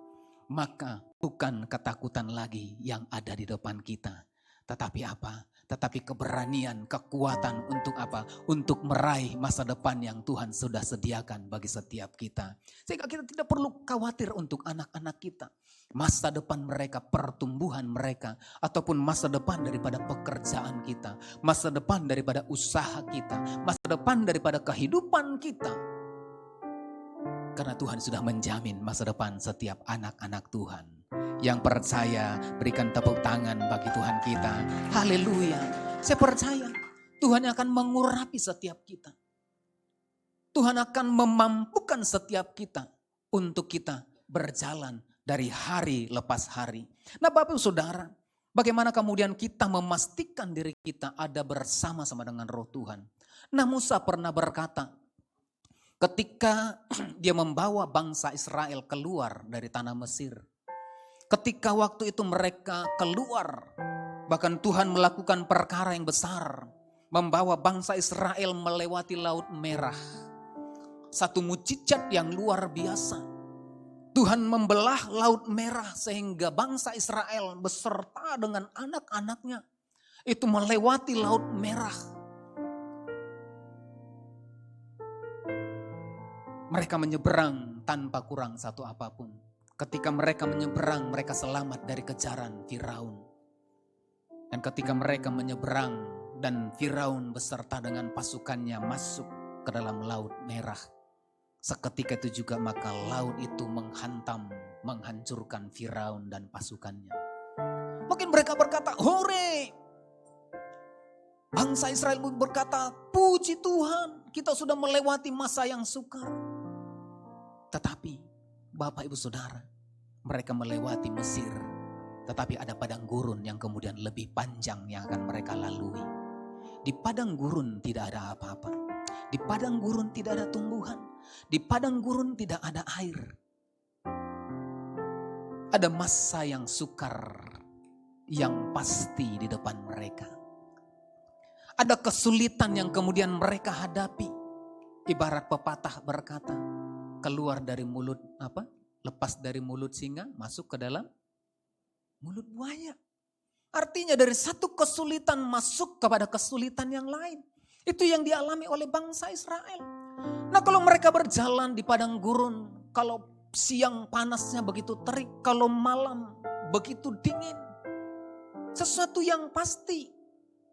maka bukan ketakutan lagi yang ada di depan kita. Tetapi apa? Tetapi keberanian, kekuatan untuk apa? Untuk meraih masa depan yang Tuhan sudah sediakan bagi setiap kita. Sehingga kita tidak perlu khawatir untuk anak-anak kita. Masa depan mereka, pertumbuhan mereka, ataupun masa depan daripada pekerjaan kita. Masa depan daripada usaha kita. Masa depan daripada kehidupan kita. Karena Tuhan sudah menjamin masa depan setiap anak-anak Tuhan. Yang percaya, berikan tepuk tangan bagi Tuhan kita. Haleluya. Saya percaya Tuhan akan mengurapi setiap kita. Tuhan akan memampukan setiap kita untuk kita berjalan dari hari lepas hari. Nah Bapak Ibu Saudara, bagaimana kemudian kita memastikan diri kita ada bersama-sama dengan roh Tuhan. Nah Musa pernah berkata, ketika dia membawa bangsa Israel keluar dari tanah Mesir. Ketika waktu itu mereka keluar, bahkan Tuhan melakukan perkara yang besar. Membawa bangsa Israel melewati Laut Merah. Satu mukjizat yang luar biasa. Tuhan membelah Laut Merah sehingga bangsa Israel beserta dengan anak-anaknya itu melewati Laut Merah. Mereka menyeberang tanpa kurang satu apapun. Ketika mereka menyeberang, mereka selamat dari kejaran Firaun. Dan ketika mereka menyeberang dan Firaun beserta dengan pasukannya masuk ke dalam Laut Merah. Seketika itu juga maka laut itu menghancurkan Firaun dan pasukannya. Mungkin mereka berkata, hore! Bangsa Israel berkata, puji Tuhan, kita sudah melewati masa yang sukar. Tetapi Bapak Ibu Saudara, mereka melewati Mesir, tetapi ada padang gurun yang kemudian lebih panjang yang akan mereka lalui. Di padang gurun tidak ada apa-apa. Di padang gurun tidak ada tumbuhan. Di padang gurun tidak ada air. Ada masa yang sukar yang pasti di depan mereka. Ada kesulitan yang kemudian mereka hadapi. Ibarat pepatah berkata, keluar dari mulut apa? Lepas dari mulut singa, masuk ke dalam mulut buaya. Artinya dari satu kesulitan masuk kepada kesulitan yang lain. Itu yang dialami oleh bangsa Israel. Nah kalau mereka berjalan di padang gurun, kalau siang panasnya begitu terik, kalau malam begitu dingin. Sesuatu yang pasti,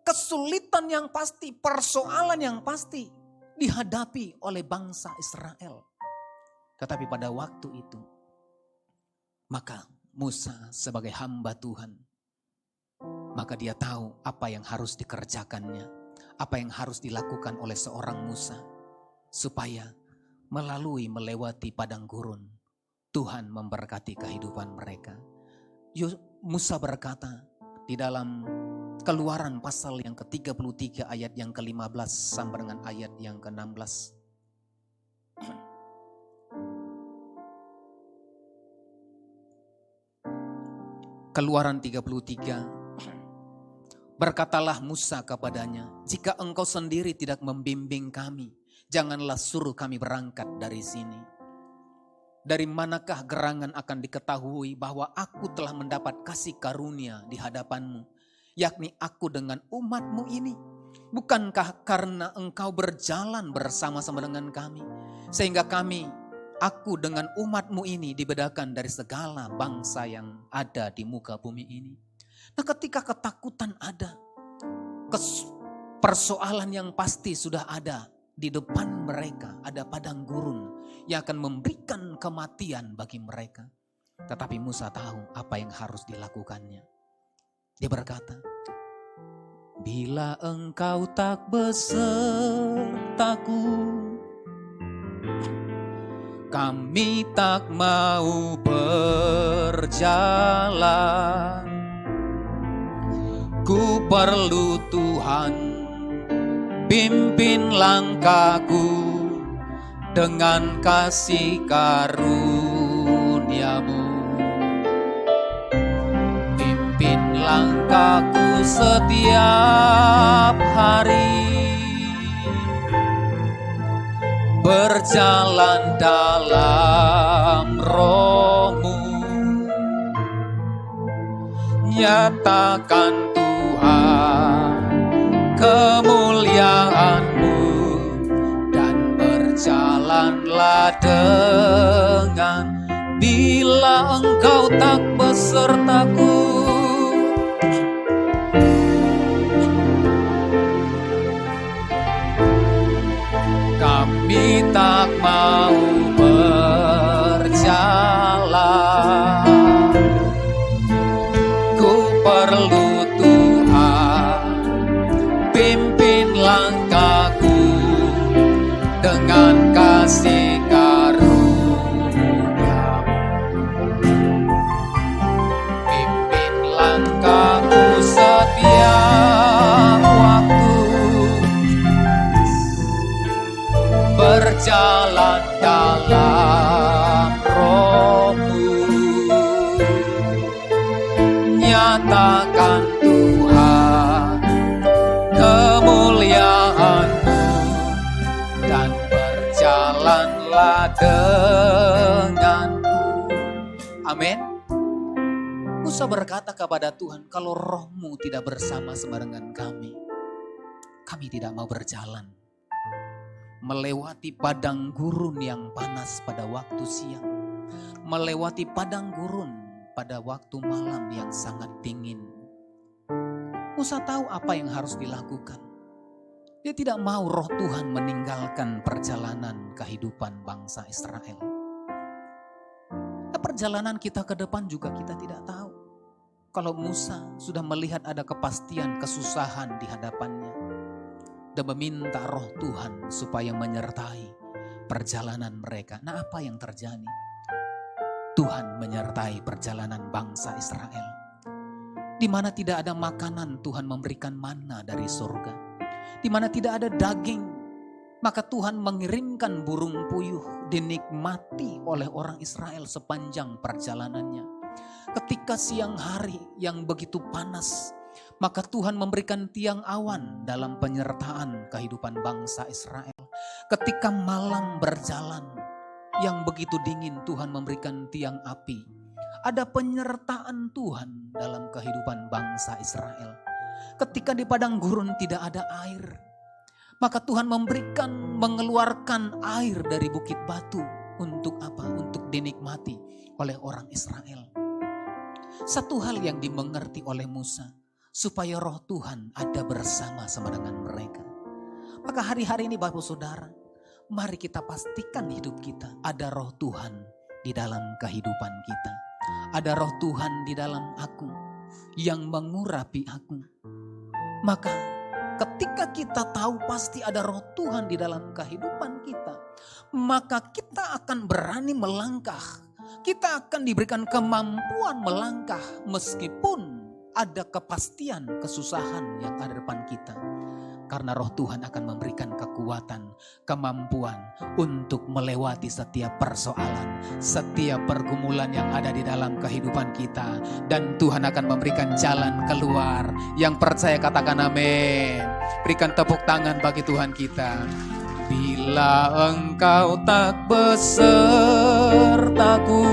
kesulitan yang pasti, persoalan yang pasti dihadapi oleh bangsa Israel. Tetapi pada waktu itu, maka Musa sebagai hamba Tuhan, maka dia tahu apa yang harus dikerjakannya, apa yang harus dilakukan oleh seorang Musa, supaya melewati padang gurun, Tuhan memberkati kehidupan mereka. Musa berkata di dalam Keluaran pasal yang ke-33 ayat yang ke-15 sampai dengan ayat yang ke-16. Keluaran 33. Berkatalah Musa kepadanya, jika engkau sendiri tidak membimbing kami, janganlah suruh kami berangkat dari sini. Dari manakah gerangan akan diketahui bahwa aku telah mendapat kasih karunia di hadapanmu, yakni aku dengan umatmu ini? Bukankah karena engkau berjalan bersama-sama dengan kami, sehingga aku dengan umatmu ini dibedakan dari segala bangsa yang ada di muka bumi ini. Nah ketika ketakutan ada, persoalan yang pasti sudah ada di depan mereka, ada padang gurun yang akan memberikan kematian bagi mereka. Tetapi Musa tahu apa yang harus dilakukannya. Dia berkata, bila engkau tak besertaku, kami tak mau berjalan. Ku perlu Tuhan, pimpin langkahku dengan kasih karunia-Mu. Pimpin langkahku setiap hari, berjalan dalam Roh-Mu. Nyatakan Tuhan kemuliaan-Mu, dan berjalanlah dengan bila engkau tak besertaku. Kami tak mau berjalan. Ku perlu Tuhan, pimpin langkahku dengan kasih karunia-Mu. Pimpin langkahku setiap waktu, berjalan dalam Roh-Mu. Nyatakan Tuhan kemuliaan-Mu, dan berjalanlah denganku. Amin. Musa berkata kepada Tuhan, kalau Roh-Mu tidak bersama-sama dengan kami tidak mau berjalan melewati padang gurun yang panas pada waktu siang, melewati padang gurun pada waktu malam yang sangat dingin. Musa tahu apa yang harus dilakukan. Dia tidak mau Roh Tuhan meninggalkan perjalanan kehidupan bangsa Israel. Perjalanan kita ke depan juga kita tidak tahu. Kalau Musa sudah melihat ada kepastian kesusahan di hadapannya, dan meminta Roh Tuhan supaya menyertai perjalanan mereka. Nah, apa yang terjadi? Tuhan menyertai perjalanan bangsa Israel. Di mana tidak ada makanan, Tuhan memberikan manna dari surga. Di mana tidak ada daging, maka Tuhan mengirimkan burung puyuh dinikmati oleh orang Israel sepanjang perjalanannya. Ketika siang hari yang begitu panas, maka Tuhan memberikan tiang awan dalam penyertaan kehidupan bangsa Israel. Ketika malam berjalan yang begitu dingin, Tuhan memberikan tiang api. Ada penyertaan Tuhan dalam kehidupan bangsa Israel. Ketika di padang gurun tidak ada air, maka Tuhan mengeluarkan air dari bukit batu. Untuk apa? Untuk dinikmati oleh orang Israel. Satu hal yang dimengerti oleh Musa, supaya Roh Tuhan ada bersama-sama dengan mereka. Maka hari-hari ini Bapak Saudara, mari kita pastikan hidup kita ada Roh Tuhan di dalam kehidupan kita. Ada Roh Tuhan di dalam aku yang mengurapi aku. Maka ketika kita tahu pasti ada Roh Tuhan di dalam kehidupan kita, maka kita akan berani melangkah. Kita akan diberikan kemampuan melangkah meskipun ada kepastian kesusahan yang ada depan kita. Karena Roh Tuhan akan memberikan kekuatan, kemampuan untuk melewati setiap persoalan, setiap pergumulan yang ada di dalam kehidupan kita. Dan Tuhan akan memberikan jalan keluar. Yang percaya katakan amin. Berikan tepuk tangan bagi Tuhan kita. Bila engkau tak besertaku,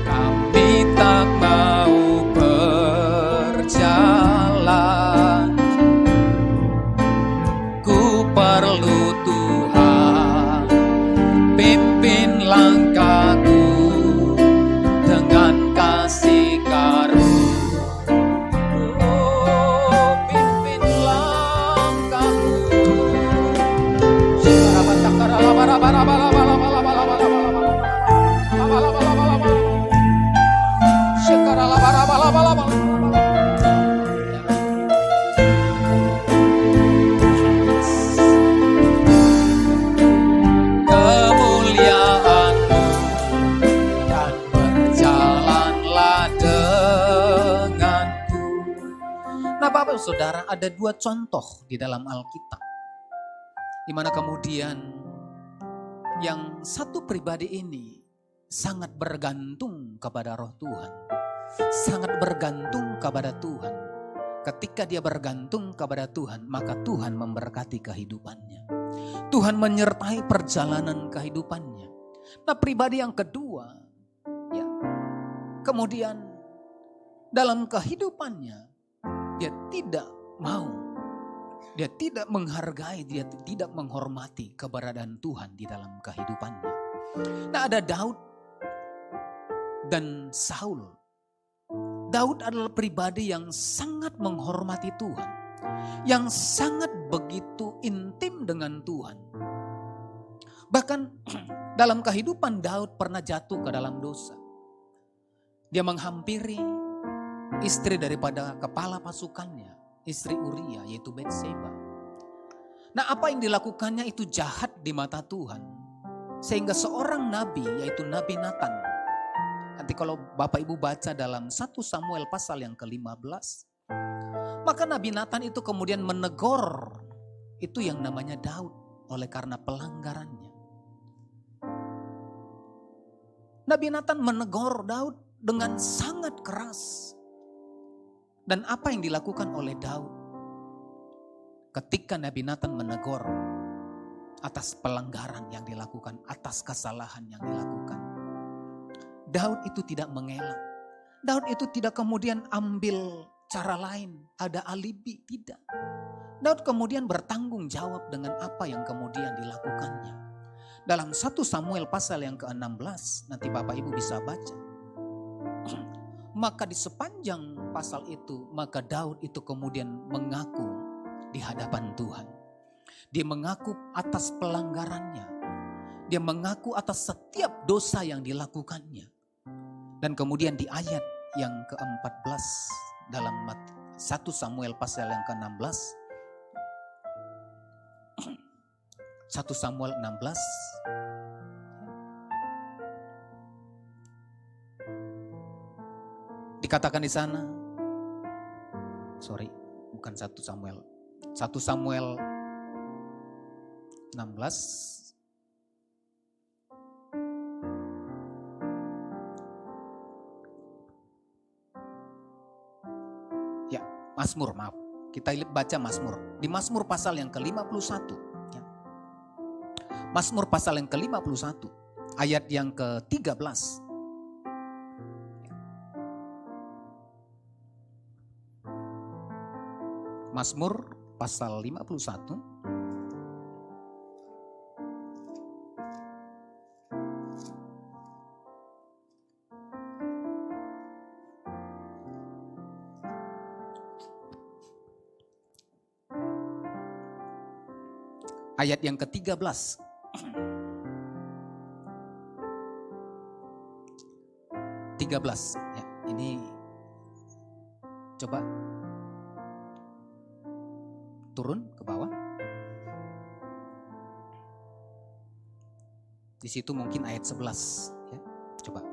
kami tak mau berjalan. Ku perlu Tuhan, pimpin langkahku dengan kasih karunia. ada 2 contoh di dalam Alkitab. Di mana kemudian yang satu pribadi ini sangat bergantung kepada roh Tuhan. Sangat bergantung kepada Tuhan. Ketika dia bergantung kepada Tuhan, maka Tuhan memberkati kehidupannya. Tuhan menyertai perjalanan kehidupannya. Nah, pribadi yang kedua, ya, kemudian dalam kehidupannya dia tidak mau, dia tidak menghargai, dia tidak menghormati keberadaan Tuhan di dalam kehidupannya. Nah, ada Daud dan Saul. Daud adalah pribadi yang sangat menghormati Tuhan, yang sangat begitu intim dengan Tuhan. Bahkan dalam kehidupan Daud pernah jatuh ke dalam dosa. Dia menghampiri istri daripada kepala pasukannya, istri Uria, yaitu Batseba. Nah, apa yang dilakukannya itu jahat di mata Tuhan. Sehingga seorang nabi, yaitu Nabi Nathan, nanti kalau Bapak Ibu baca dalam 1 Samuel pasal yang ke-15, maka Nabi Nathan itu kemudian menegur itu yang namanya Daud oleh karena pelanggarannya. Nabi Nathan menegur Daud dengan sangat keras. Dan apa yang dilakukan oleh Daud ketika Nabi Nathan menegur atas pelanggaran yang dilakukan, atas kesalahan yang dilakukan, Daud itu tidak mengelak. Daud itu tidak kemudian ambil cara lain, ada alibi, tidak. Daud kemudian bertanggung jawab dengan apa yang kemudian dilakukannya. Dalam 1 Samuel pasal yang ke-16, nanti Bapak Ibu bisa baca. Maka di sepanjang pasal itu, maka Daud itu kemudian mengaku di hadapan Tuhan. Dia mengaku atas pelanggarannya. Dia mengaku atas setiap dosa yang dilakukannya. Dan kemudian di ayat yang ke-14 dalam 1 Samuel pasal yang ke-16. 1 Samuel 16. Dikatakan di sana. Sorry, bukan 1 Samuel. 1 Samuel 16. Mazmur, maaf. Kita baca Mazmur. Di Mazmur pasal yang ke-51. Ya. Mazmur pasal yang ke-51. Ayat yang ke-13. Mazmur pasal 51. Ayat yang ke-13. Ya, ini coba turun ke bawah. Di situ mungkin ayat 11 ya. Coba.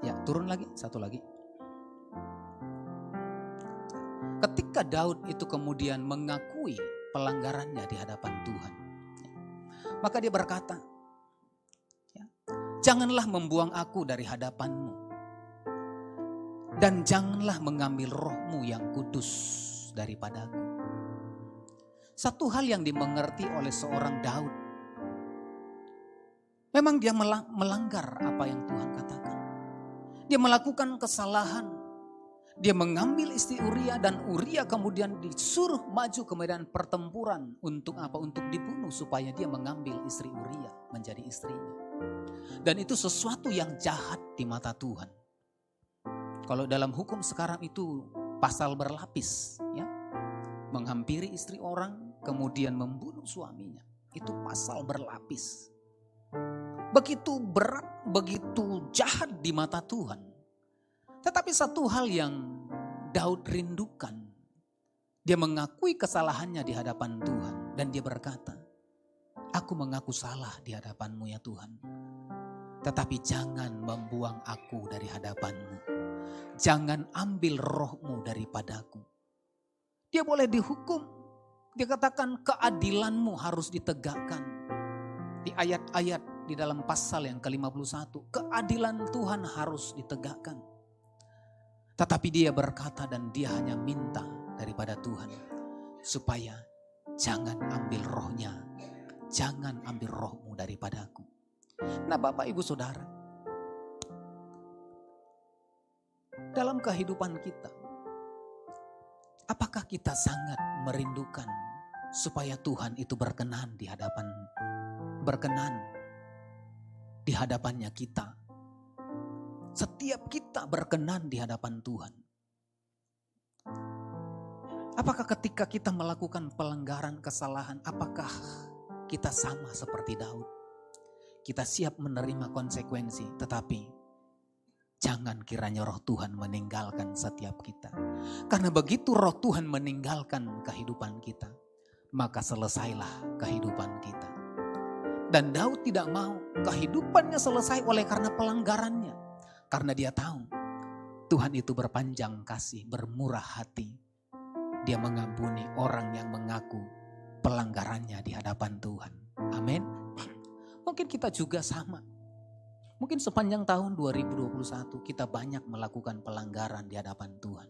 Ya, turun lagi, satu lagi. Ketika Daud itu kemudian mengakui pelanggarannya di hadapan Tuhan, maka dia berkata, janganlah membuang aku dari hadapan-Mu, dan janganlah mengambil roh-Mu yang kudus daripadaku. Satu hal yang dimengerti oleh seorang Daud, memang dia melanggar apa yang Tuhan katakan. Dia melakukan kesalahan. Dia mengambil istri Uria dan Uria kemudian disuruh maju ke medan pertempuran. Untuk apa? Untuk dibunuh supaya dia mengambil istri Uria menjadi istrinya. Dan itu sesuatu yang jahat di mata Tuhan. Kalau dalam hukum sekarang itu pasal berlapis. Ya, menghampiri istri orang kemudian membunuh suaminya. Itu pasal berlapis. Begitu berat, begitu jahat di mata Tuhan. Tetapi satu hal yang Daud rindukan, dia mengakui kesalahannya di hadapan Tuhan dan dia berkata, aku mengaku salah di hadapan-Mu ya Tuhan. Tetapi jangan membuang aku dari hadapan-Mu. Jangan ambil roh-Mu daripadaku. Dia boleh dihukum. Dia katakan keadilan-Mu harus ditegakkan. Di ayat-ayat di dalam pasal yang ke-51. Keadilan Tuhan harus ditegakkan. Tetapi dia berkata dan dia hanya minta daripada Tuhan. Supaya jangan ambil rohnya. Jangan ambil roh-Mu daripadaku. Nah Bapak Ibu Saudara, dalam kehidupan kita, apakah kita sangat merindukan supaya Tuhan itu berkenan di hadapannya kita? Setiap kita berkenan di hadapan Tuhan. Apakah ketika kita melakukan pelanggaran, kesalahan, apakah kita sama seperti Daud? Kita siap menerima konsekuensi, tetapi jangan kiranya roh Tuhan meninggalkan setiap kita. Karena begitu roh Tuhan meninggalkan kehidupan kita, maka selesailah kehidupan kita. Dan Daud tidak mau kehidupannya selesai oleh karena pelanggarannya. Karena dia tahu Tuhan itu berpanjang kasih, bermurah hati. Dia mengampuni orang yang mengaku pelanggarannya di hadapan Tuhan. Amin. Mungkin kita juga sama. Mungkin sepanjang tahun 2021 kita banyak melakukan pelanggaran di hadapan Tuhan.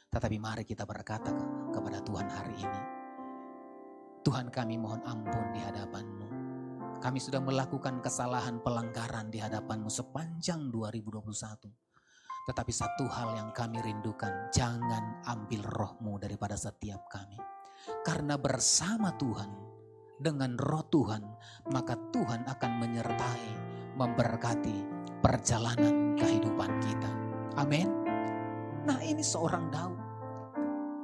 Tetapi mari kita berkata kepada Tuhan hari ini. Tuhan, kami mohon ampun di hadapan-Mu. Kami sudah melakukan kesalahan pelanggaran di hadapan-Mu sepanjang 2021. Tetapi satu hal yang kami rindukan, jangan ambil roh-Mu daripada setiap kami. Karena bersama Tuhan, dengan roh Tuhan, maka Tuhan akan menyertai, memberkati perjalanan kehidupan kita. Amin. Nah ini seorang Daud.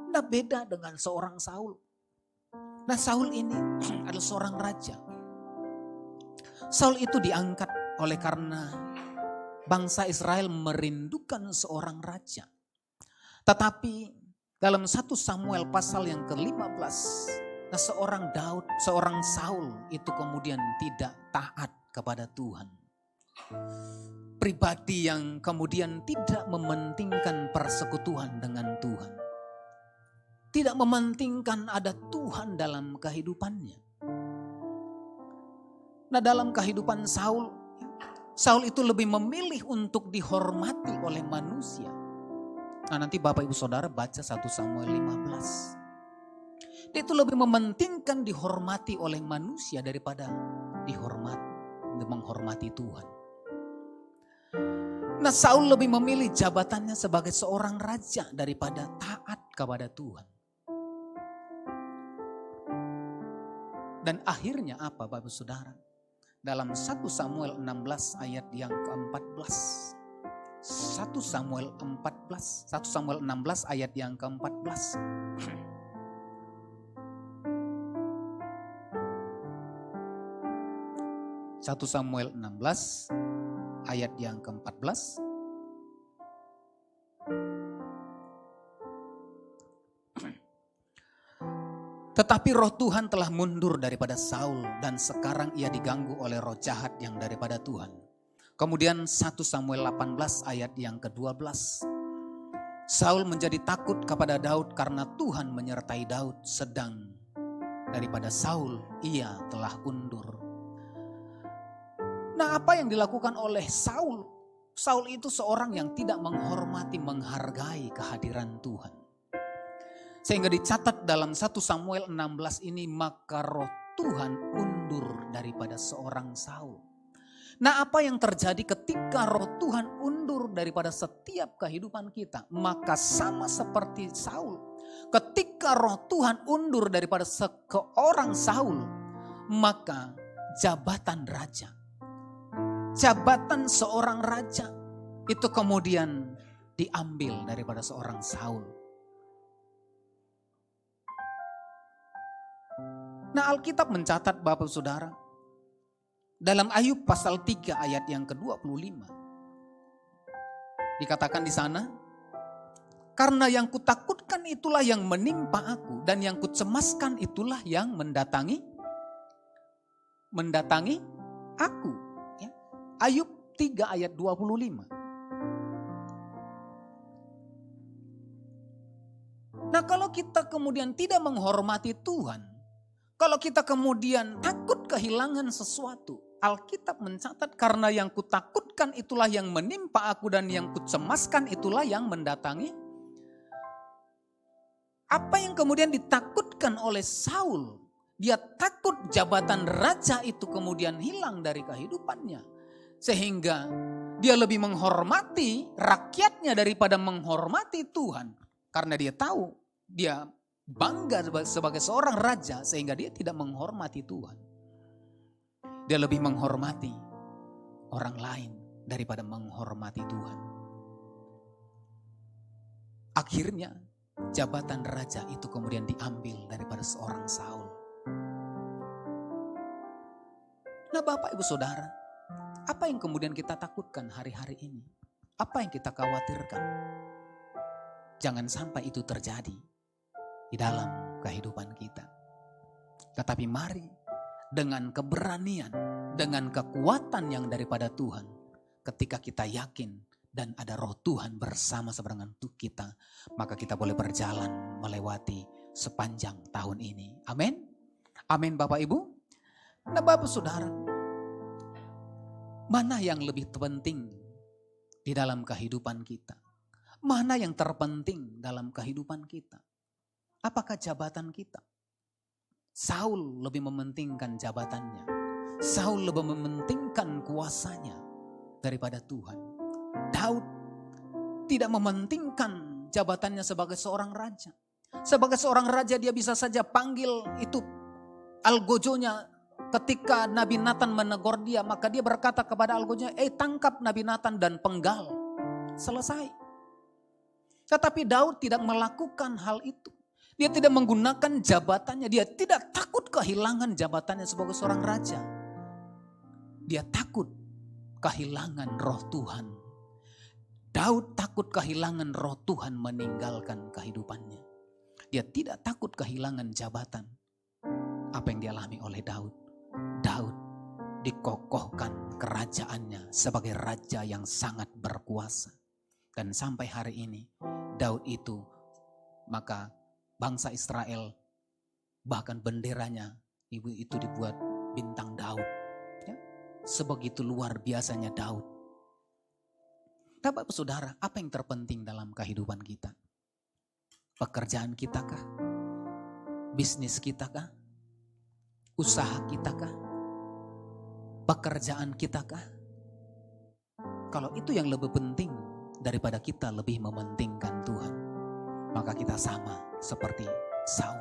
Nah beda dengan seorang Saul. Nah Saul ini adalah seorang raja. Saul itu diangkat oleh karena bangsa Israel merindukan seorang raja. Tetapi dalam 1 Samuel pasal yang ke-15, nah seorang Daud, seorang Saul itu kemudian tidak taat kepada Tuhan. Pribadi yang kemudian tidak mementingkan persekutuan dengan Tuhan. Tidak mementingkan ada Tuhan dalam kehidupannya. Nah dalam kehidupan Saul itu lebih memilih untuk dihormati oleh manusia. Nah nanti Bapak Ibu Saudara baca 1 Samuel 15. Dia itu lebih mementingkan dihormati oleh manusia daripada menghormati Tuhan. Nah Saul lebih memilih jabatannya sebagai seorang raja daripada taat kepada Tuhan. Dan akhirnya apa Bapak Saudara? Dalam 1 Samuel 16 ayat yang ke-14. 1 Samuel 16 ayat yang ke-14. 1 Samuel 16 ayat yang ke-14. Tetapi roh Tuhan telah mundur daripada Saul dan sekarang ia diganggu oleh roh jahat yang daripada Tuhan. Kemudian 1 Samuel 18 ayat yang ke-12. Saul menjadi takut kepada Daud karena Tuhan menyertai Daud, sedang daripada Saul ia telah undur. Nah apa yang dilakukan oleh Saul? Saul itu seorang yang tidak menghormati, menghargai kehadiran Tuhan. Sehingga dicatat dalam 1 Samuel 16 ini, maka roh Tuhan undur daripada seorang Saul. Nah apa yang terjadi ketika roh Tuhan undur daripada setiap kehidupan kita? Maka sama seperti Saul. Ketika roh Tuhan undur daripada seorang Saul, maka jabatan raja, jabatan seorang raja itu kemudian diambil daripada seorang Saul. Nah Alkitab mencatat Bapak Saudara, dalam Ayub pasal 3 ayat yang ke-25. Dikatakan di sana, karena yang kutakutkan itulah yang menimpa aku, dan yang kucemaskan itulah yang mendatangi aku. Ya. Ayub 3 ayat 25. Nah, kalau kita kemudian tidak menghormati Tuhan, kalau kita kemudian takut kehilangan sesuatu, Alkitab mencatat karena yang kutakutkan itulah yang menimpa aku dan yang kucemaskan itulah yang mendatangi. Apa yang kemudian ditakutkan oleh Saul? Dia takut jabatan raja itu kemudian hilang dari kehidupannya. Sehingga dia lebih menghormati rakyatnya daripada menghormati Tuhan. Karena dia tahu dia bangga sebagai seorang raja sehingga dia tidak menghormati Tuhan. Dia lebih menghormati orang lain daripada menghormati Tuhan. Akhirnya jabatan raja itu kemudian diambil daripada seorang Saul. Nah, Bapak Ibu Saudara, apa yang kemudian kita takutkan hari-hari ini? Apa yang kita khawatirkan? Jangan sampai itu terjadi di dalam kehidupan kita. Tetapi mari dengan keberanian, dengan kekuatan yang daripada Tuhan, ketika kita yakin dan ada roh Tuhan bersama-sama dengan kita, maka kita boleh berjalan melewati sepanjang tahun ini. Amin. Amin Bapak Ibu. Nah Bapak Saudara, mana yang lebih penting di dalam kehidupan kita? Mana yang terpenting dalam kehidupan kita? Apakah jabatan kita? Saul lebih mementingkan jabatannya. Saul lebih mementingkan kuasanya daripada Tuhan. Daud tidak mementingkan jabatannya sebagai seorang raja. Sebagai seorang raja dia bisa saja panggil itu algojonya ketika Nabi Nathan menegur dia. Maka dia berkata kepada algojonya, tangkap Nabi Nathan dan penggal. Selesai. Tetapi Daud tidak melakukan hal itu. Dia tidak menggunakan jabatannya. Dia tidak takut kehilangan jabatannya sebagai seorang raja. Dia takut kehilangan roh Tuhan. Daud takut kehilangan roh Tuhan meninggalkan kehidupannya. Dia tidak takut kehilangan jabatan. Apa yang dialami oleh Daud? Daud dikokohkan kerajaannya sebagai raja yang sangat berkuasa. Dan sampai hari ini Daud itu, maka bangsa Israel bahkan benderanya itu dibuat bintang Daud. Ya, sebegitu luar biasanya Daud. Bapak Saudara, apa yang terpenting dalam kehidupan kita? Pekerjaan kita kah? Bisnis kita kah? Usaha kita kah? Pekerjaan kita kah? Kalau itu yang lebih penting daripada kita lebih mementingkan Tuhan, maka kita sama seperti Saul.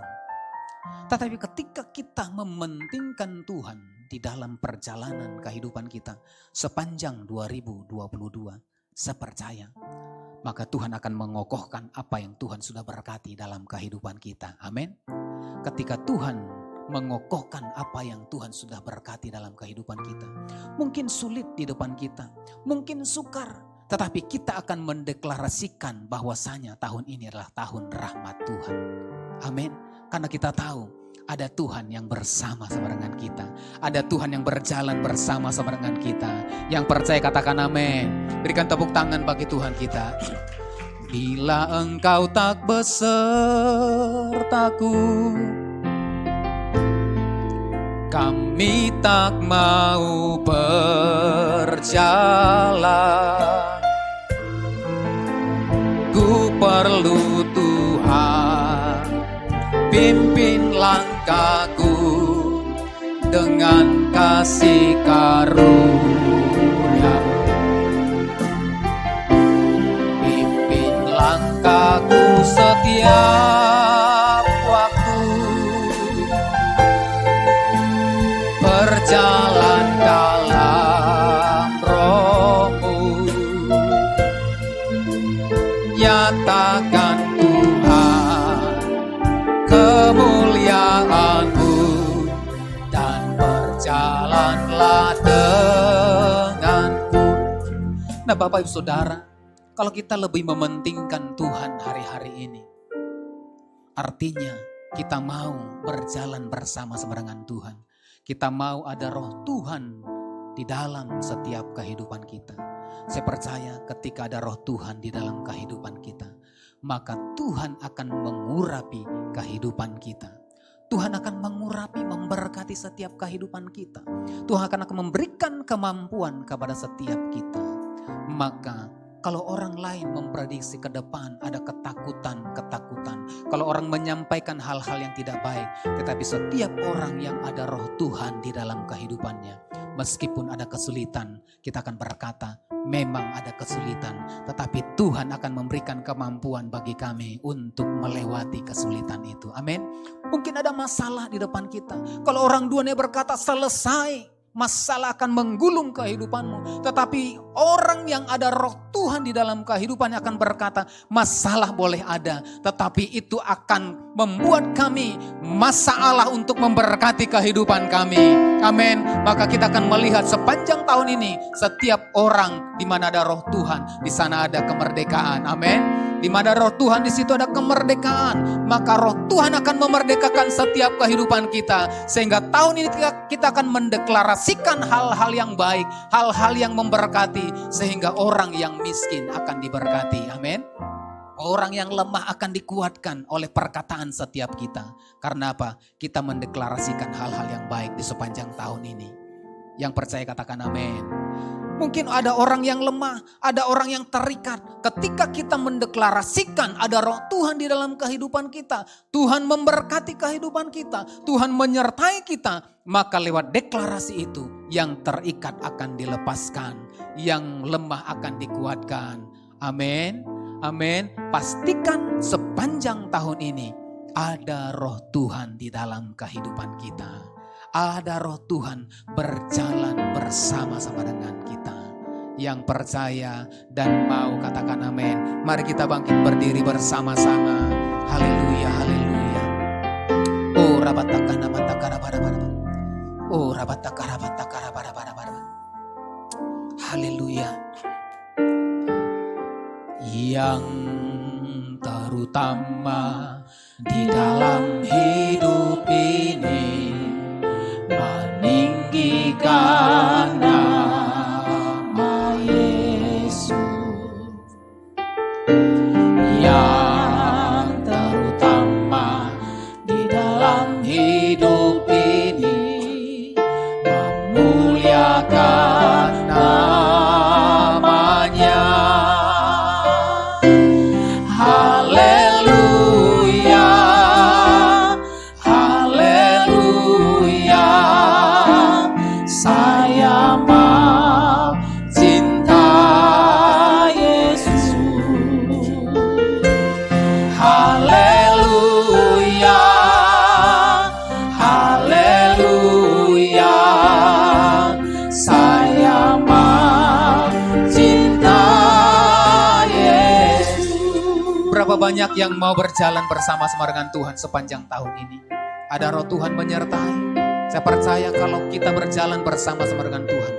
Tetapi ketika kita mementingkan Tuhan di dalam perjalanan kehidupan kita sepanjang 2022, saya percaya maka Tuhan akan mengokohkan apa yang Tuhan sudah berkati dalam kehidupan kita. Amin. Ketika Tuhan mengokohkan apa yang Tuhan sudah berkati dalam kehidupan kita, mungkin sulit di depan kita, mungkin sukar, tetapi kita akan mendeklarasikan bahwasanya tahun ini adalah tahun rahmat Tuhan. Amin. Karena kita tahu ada Tuhan yang bersama-sama dengan kita. Ada Tuhan yang berjalan bersama-sama dengan kita. Yang percaya katakan amin. Berikan tepuk tangan bagi Tuhan kita. Bila engkau tak besertaku, kami tak mau berjalan. Ku perlu Tuhan, pimpin langkahku dengan kasih karunia. Pimpin langkahku setiap waktu, berjalan dalam roh-Mu. Nyatakan Tuhan kemuliaan-Mu dan berjalanlah denganku. Nah Bapak Ibu Saudara, kalau kita lebih mementingkan Tuhan hari-hari ini, artinya kita mau berjalan bersama-sama dengan Tuhan. Kita mau ada roh Tuhan di di dalam setiap kehidupan kita. Saya percaya ketika ada roh Tuhan di dalam kehidupan kita, maka Tuhan akan mengurapi kehidupan kita. Tuhan akan mengurapi, memberkati setiap kehidupan kita. Tuhan akan memberikan kemampuan kepada setiap kita. Maka kalau orang lain memprediksi ke depan ada ketakutan. Kalau orang menyampaikan hal-hal yang tidak baik. Tetapi setiap orang yang ada roh Tuhan di dalam kehidupannya, meskipun ada kesulitan, kita akan berkata, memang ada kesulitan, tetapi Tuhan akan memberikan kemampuan bagi kami untuk melewati kesulitan itu. Amin. Mungkin ada masalah di depan kita. Kalau orang dunia berkata selesai, masalah akan menggulung kehidupanmu. Tetapi orang yang ada roh Tuhan di dalam kehidupannya akan berkata, masalah boleh ada, tetapi itu akan membuat kami masalah untuk memberkati kehidupan kami. Amin. Maka kita akan melihat sepanjang tahun ini, setiap orang di mana ada roh Tuhan, di sana ada kemerdekaan. Amin. Di mana roh Tuhan, di situ ada kemerdekaan. Maka roh Tuhan akan memerdekakan setiap kehidupan kita. Sehingga tahun ini kita akan mendeklarasikan hal-hal yang baik, hal-hal yang memberkati. Sehingga orang yang miskin akan diberkati. Amin. Orang yang lemah akan dikuatkan oleh perkataan setiap kita. Karena apa? Kita mendeklarasikan hal-hal yang baik di sepanjang tahun ini. Yang percaya katakan amin. Mungkin ada orang yang lemah, ada orang yang terikat. Ketika kita mendeklarasikan ada roh Tuhan di dalam kehidupan kita, Tuhan memberkati kehidupan kita, Tuhan menyertai kita, maka lewat deklarasi itu yang terikat akan dilepaskan, yang lemah akan dikuatkan. Amin. Amin. Pastikan sepanjang tahun ini ada roh Tuhan di dalam kehidupan kita. Ada roh Tuhan berjalan bersama-sama dengan kita. Yang percaya dan mau katakan amin. Mari kita bangkit berdiri bersama-sama. Haleluya, haleluya. Oh rabatakana matakara pada. Oh rabatakara matakara pada. Haleluya. Yang terutama di dalam hidup ini, meninggikan nama Yesus. Yang terutama di dalam hidup ini, memuliakan namanya. Haleluya, haleluya. Saya mau cinta Yesus. Haleluya, haleluya. Saya mau cinta Yesus. Berapa banyak yang mau berjalan bersama-sama dengan Tuhan sepanjang tahun ini? Ada roh Tuhan menyertai. Saya percaya kalau kita berjalan bersama-sama dengan Tuhan,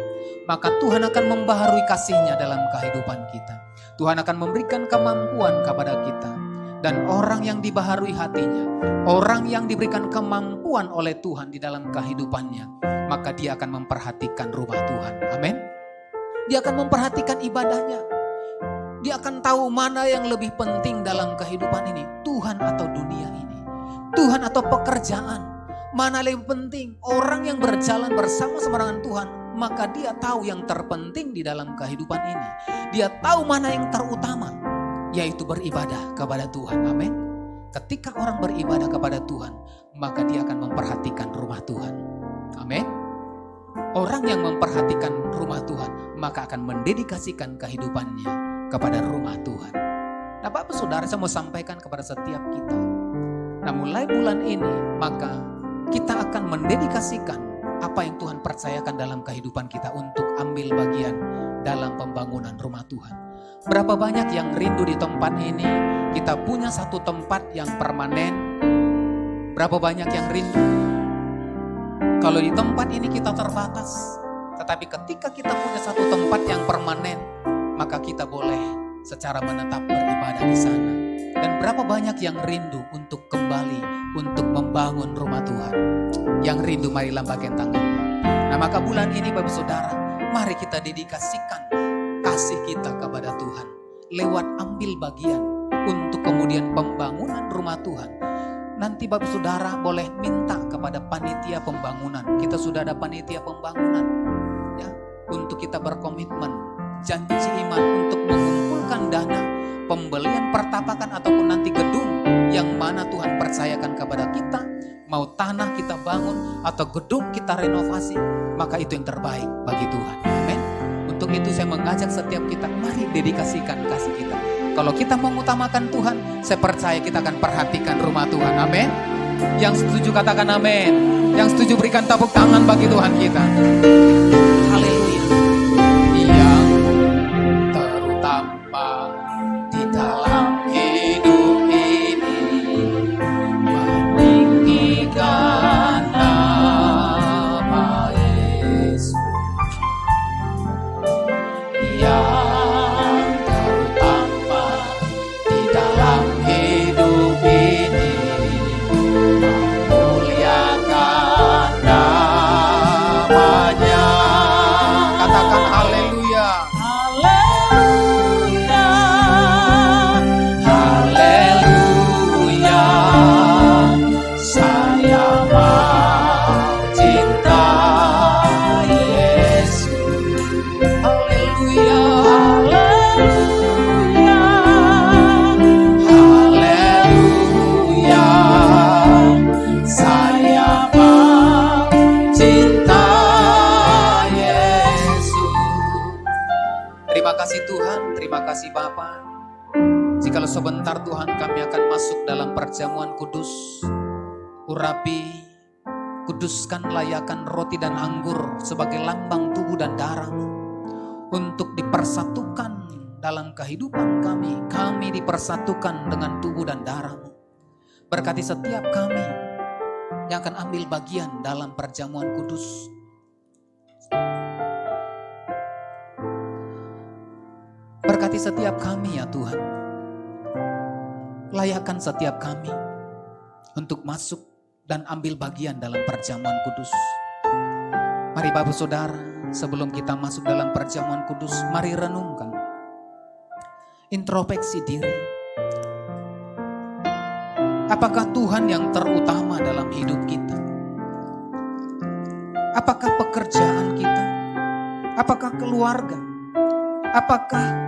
maka Tuhan akan membaharui kasih-Nya dalam kehidupan kita. Tuhan akan memberikan kemampuan kepada kita. Dan orang yang dibaharui hatinya, orang yang diberikan kemampuan oleh Tuhan di dalam kehidupannya, maka dia akan memperhatikan rumah Tuhan. Amin. Dia akan memperhatikan ibadahnya. Dia akan tahu mana yang lebih penting dalam kehidupan ini, Tuhan atau dunia ini, Tuhan atau pekerjaan. Mana lebih penting? Orang yang berjalan bersama-sama dengan Tuhan, maka dia tahu yang terpenting di dalam kehidupan ini. Dia tahu mana yang terutama, yaitu beribadah kepada Tuhan. Amin. Ketika orang beribadah kepada Tuhan, maka dia akan memperhatikan rumah Tuhan. Amin. Orang yang memperhatikan rumah Tuhan, maka akan mendedikasikan kehidupannya kepada rumah Tuhan. Nah, Bapak Saudara, saya mau sampaikan kepada setiap kita. Nah, mulai bulan ini, maka kita akan mendedikasikan apa yang Tuhan percayakan dalam kehidupan kita untuk ambil bagian dalam pembangunan rumah Tuhan. Berapa banyak yang rindu di tempat ini? Kita punya satu tempat yang permanen. Berapa banyak yang rindu? Kalau di tempat ini kita terbatas. Tetapi ketika kita punya satu tempat yang permanen, maka kita boleh secara menetap beribadah di sana. Dan berapa banyak yang rindu untuk kembali, untuk membangun rumah Tuhan. Yang rindu mari lambaikan tangannya. Nah, maka bulan ini Bapak Saudara, Mari kita dedikasikan kasih kita kepada Tuhan lewat ambil bagian untuk kemudian pembangunan rumah Tuhan. Nanti Bapak Saudara boleh minta kepada panitia pembangunan. Kita sudah ada panitia pembangunan ya, untuk kita berkomitmen janji iman untuk mengumpulkan dana pembelian pertapakan ataupun nanti gedung yang mana Tuhan percayakan kepada kita. Mau tanah kita bangun atau gedung kita renovasi, maka itu yang terbaik bagi Tuhan. Amin. Untuk itu saya mengajak setiap kita, mari dedikasikan kasih kita. Kalau kita mengutamakan Tuhan, saya percaya kita akan perhatikan rumah Tuhan. Amin. Yang setuju katakan amin. Yang setuju berikan tepuk tangan bagi Tuhan kita. Haleluya. Yang terutama di dalam hidup ini meninggikan nama Yesus. Yang terutama di dalam hidup ini memuliakan namanya. Katakan haleluya. Haleluya. Haleluya. Saya mau cinta Yesus. Haleluya. Haleluya. Haleluya. Saya mau cinta Yesus. Terima kasih Tuhan, terima kasih Bapa. Jikalau sebentar Tuhan kami akan masuk dalam perjamuan kudus. Urapi, kuduskan layakan roti dan anggur sebagai lambang tubuh dan darah-Mu untuk dipersatukan dalam kehidupan kami. Kami dipersatukan dengan tubuh dan darah-Mu. Berkati setiap kami yang akan ambil bagian dalam perjamuan kudus. Berkati setiap kami ya Tuhan. Layakan setiap kami untuk masuk dan ambil bagian dalam perjamuan kudus. Mari Bapak Saudara, sebelum kita masuk dalam perjamuan kudus, mari renungkan. Introspeksi diri. Apakah Tuhan yang terutama dalam hidup kita? Apakah pekerjaan kita? Apakah keluarga? Apakah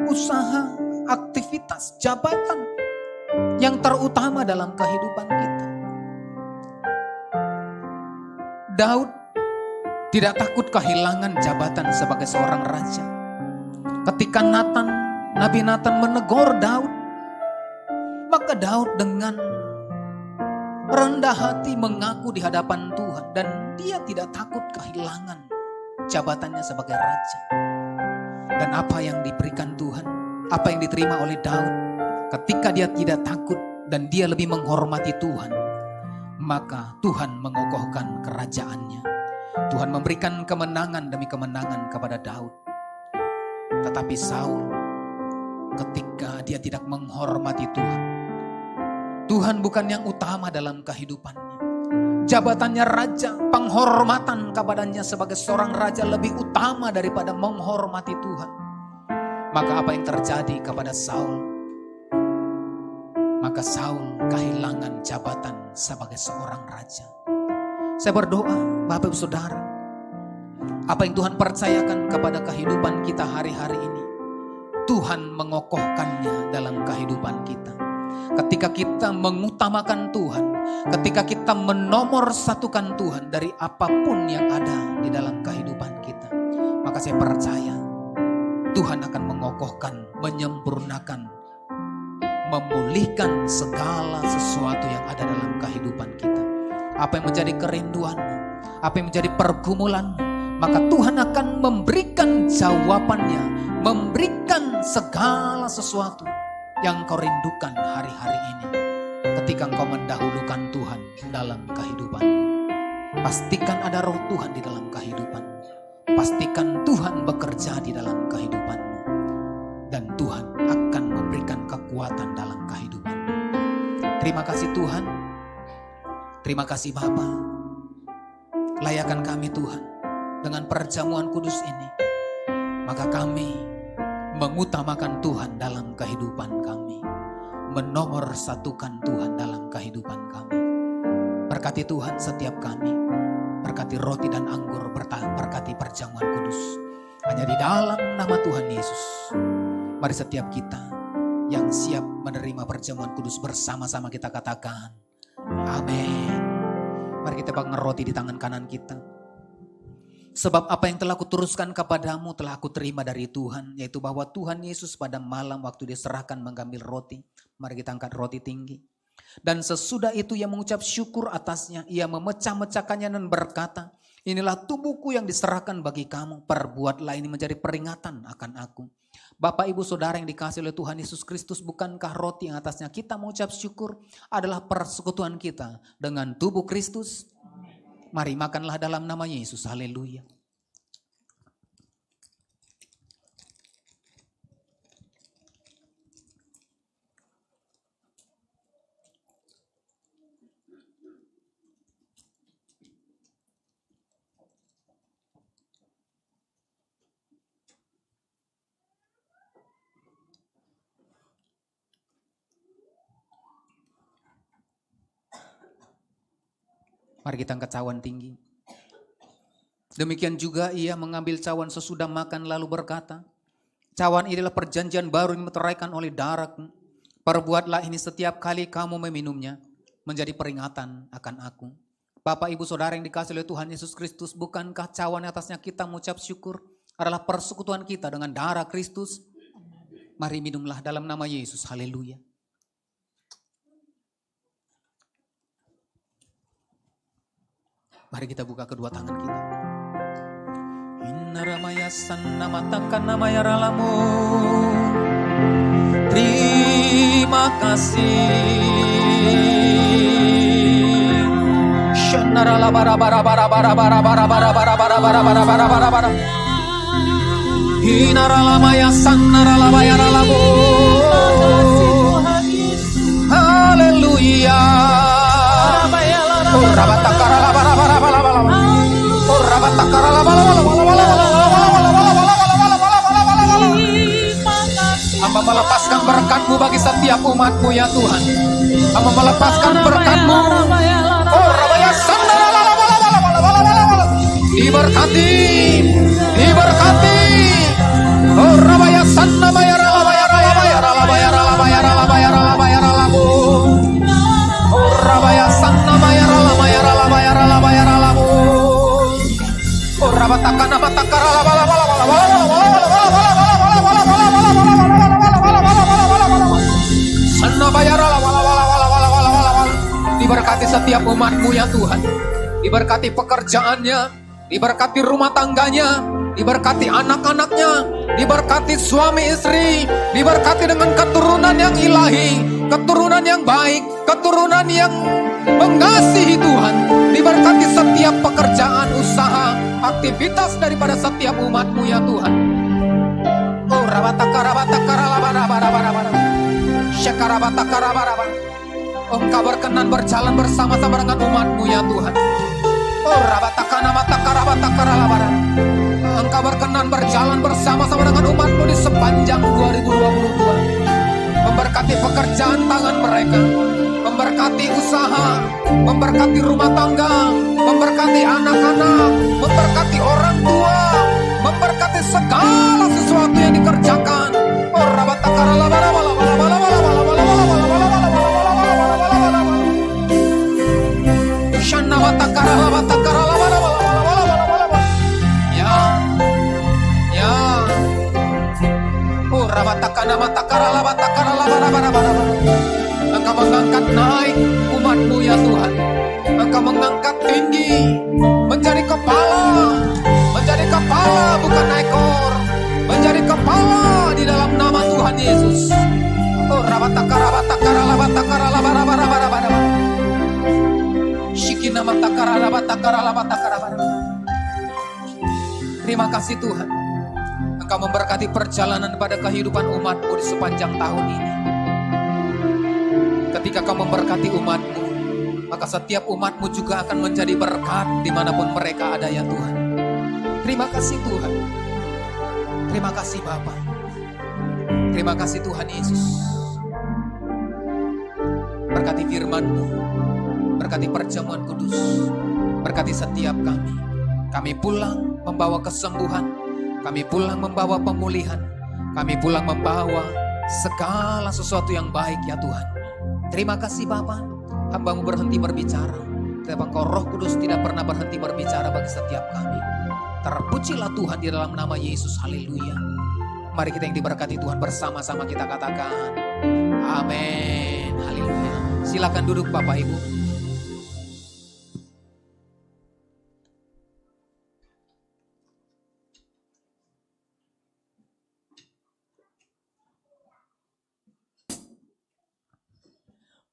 usaha, aktivitas, jabatan yang terutama dalam kehidupan kita? Daud tidak takut kehilangan jabatan sebagai seorang raja. Ketika Nabi Nathan menegur Daud, maka Daud dengan rendah hati mengaku di hadapan Tuhan dan dia tidak takut kehilangan jabatannya sebagai raja. Dan apa yang diberikan Tuhan, apa yang diterima oleh Daud, ketika dia tidak takut dan dia lebih menghormati Tuhan, maka Tuhan mengokohkan kerajaannya. Tuhan memberikan kemenangan demi kemenangan kepada Daud. Tetapi Saul, ketika dia tidak menghormati Tuhan, Tuhan bukan yang utama dalam kehidupannya. Jabatannya raja, penghormatan kepadanya sebagai seorang raja lebih utama daripada menghormati Tuhan. Maka apa yang terjadi kepada Saul? Maka Saul kehilangan jabatan sebagai seorang raja. Saya berdoa, Bapak Ibu Saudara, apa yang Tuhan percayakan kepada kehidupan kita hari-hari ini, Tuhan mengokohkannya dalam kehidupan kita. Ketika kita mengutamakan Tuhan, ketika kita menomorsatukan Tuhan dari apapun yang ada di dalam kehidupan kita, maka saya percaya Tuhan akan mengokohkan, menyempurnakan, memulihkan segala sesuatu yang ada dalam kehidupan kita. Apa yang menjadi kerinduanmu, apa yang menjadi pergumulanmu, maka Tuhan akan memberikan jawabannya, memberikan segala sesuatu yang kau rindukan hari-hari ini. Ketika engkau mendahulukan Tuhan dalam kehidupanmu, pastikan ada roh Tuhan di dalam kehidupanmu. Pastikan Tuhan bekerja di dalam kehidupanmu. Dan Tuhan akan memberikan kekuatan dalam kehidupanmu. Terima kasih Tuhan. Terima kasih Bapa. Layakan kami Tuhan. dengan perjamuan kudus ini, maka kami mengutamakan Tuhan dalam kehidupan kami, menomor satukan Tuhan dalam kehidupan kami. Berkati Tuhan setiap kami, berkati roti dan anggur, berkati perjamuan kudus. Hanya di dalam nama Tuhan Yesus, mari setiap kita yang siap menerima perjamuan kudus bersama-sama kita katakan, amin. Mari kita pegang roti di tangan kanan kita. Sebab apa yang telah kuteruskan kepadamu telah aku terima dari Tuhan, yaitu bahwa Tuhan Yesus pada malam waktu diserahkan mengambil roti. Mari kita angkat roti tinggi. Dan sesudah itu ia mengucap syukur atasnya, ia memecah-mecahkannya dan berkata, inilah tubuhku yang diserahkan bagi kamu, perbuatlah ini menjadi peringatan akan aku. Bapak ibu saudara yang dikasihi oleh Tuhan Yesus Kristus, bukankah roti yang atasnya kita mengucap syukur adalah persekutuan kita dengan tubuh Kristus? Mari makanlah dalam nama Yesus, haleluya. Mari kita angkat cawan tinggi. Demikian juga ia mengambil cawan sesudah makan lalu berkata, cawan inilah perjanjian baru yang meteraikan oleh darahku. Perbuatlah ini setiap kali kamu meminumnya, menjadi peringatan akan aku. Bapak ibu saudara yang dikasihi oleh Tuhan Yesus Kristus, bukankah cawan atasnya kita mengucap syukur adalah persekutuan kita dengan darah Kristus? Mari minumlah dalam nama Yesus, haleluya. Mari kita buka kedua tangan kita. Inaramaya sanna matakan namaya ralamu. Terima kasih. Shanarala bara bara bara bara bara bara bara bara bara bara bara bara bara bara. Inaramaya sanna ralabaya ralamu. Haleluya. Hamba melepaskan berkat-Mu bagi setiap umat-Mu ya Tuhan. Hamba melepaskan berkat-Mu. Diberkati, diberkati. Oh rabaya sanna bayar bayar bayar bayar bayar bayar bayar labu. Oh rabaya sanna bayar bayar bayar bayar labu. Oh rabataka nabataka sanna bayar diberkati setiap umat-Mu ya Tuhan. Diberkati pekerjaannya, diberkati rumah tangganya, diberkati anak-anaknya, diberkati suami istri, diberkati dengan keturunan yang ilahi, keturunan yang baik, keturunan yang mengasihi Tuhan. Diberkati setiap pekerjaan, usaha, aktivitas daripada setiap umat-Mu ya Tuhan. Oh rabataka rabataka rabarabara syakarabataka rabarabara. Engkau berkenan berjalan bersama-sama dengan umat-Mu ya Tuhan. Oh rabataka namataka rabataka ralabara. Engkau berkenan berjalan bersama-sama dengan umat-Mu di sepanjang 2022. Memberkati pekerjaan tangan mereka, memberkati usaha, memberkati rumah tangga, memberkati anak-anak, memberkati orang tua, memberkati segala sesuatu yang dikerjakan. Oh rabataka ralabara Engkau mengangkat naik umat-Mu ya Tuhan. Engkau mengangkat tinggi menjadi kepala bukan ekor, menjadi kepala di dalam nama Tuhan Yesus. Oh rabataka rabataka rabataka rabataka shikina matakara rabataka rabataka rabataka. Terima kasih Tuhan. Engkau memberkati perjalanan pada kehidupan umat-Mu di sepanjang tahun ini. Ketika Kau memberkati umat-Mu, maka setiap umat-Mu juga akan menjadi berkat dimanapun mereka ada ya Tuhan. Terima kasih Tuhan. Terima kasih Bapa. Terima kasih Tuhan Yesus. Berkati firman-Mu, berkati perjamuan kudus, berkati setiap kami. Kami pulang membawa kesembuhan, kami pulang membawa pemulihan, kami pulang membawa segala sesuatu yang baik ya Tuhan. Terima kasih Bapa, hamba-Mu berhenti berbicara, tetapi Engkau Roh Kudus tidak pernah berhenti berbicara bagi setiap kami. Terpujilah Tuhan di dalam nama Yesus, haleluya. Mari kita yang diberkati Tuhan bersama-sama kita katakan amin, haleluya. Silakan duduk Bapak Ibu.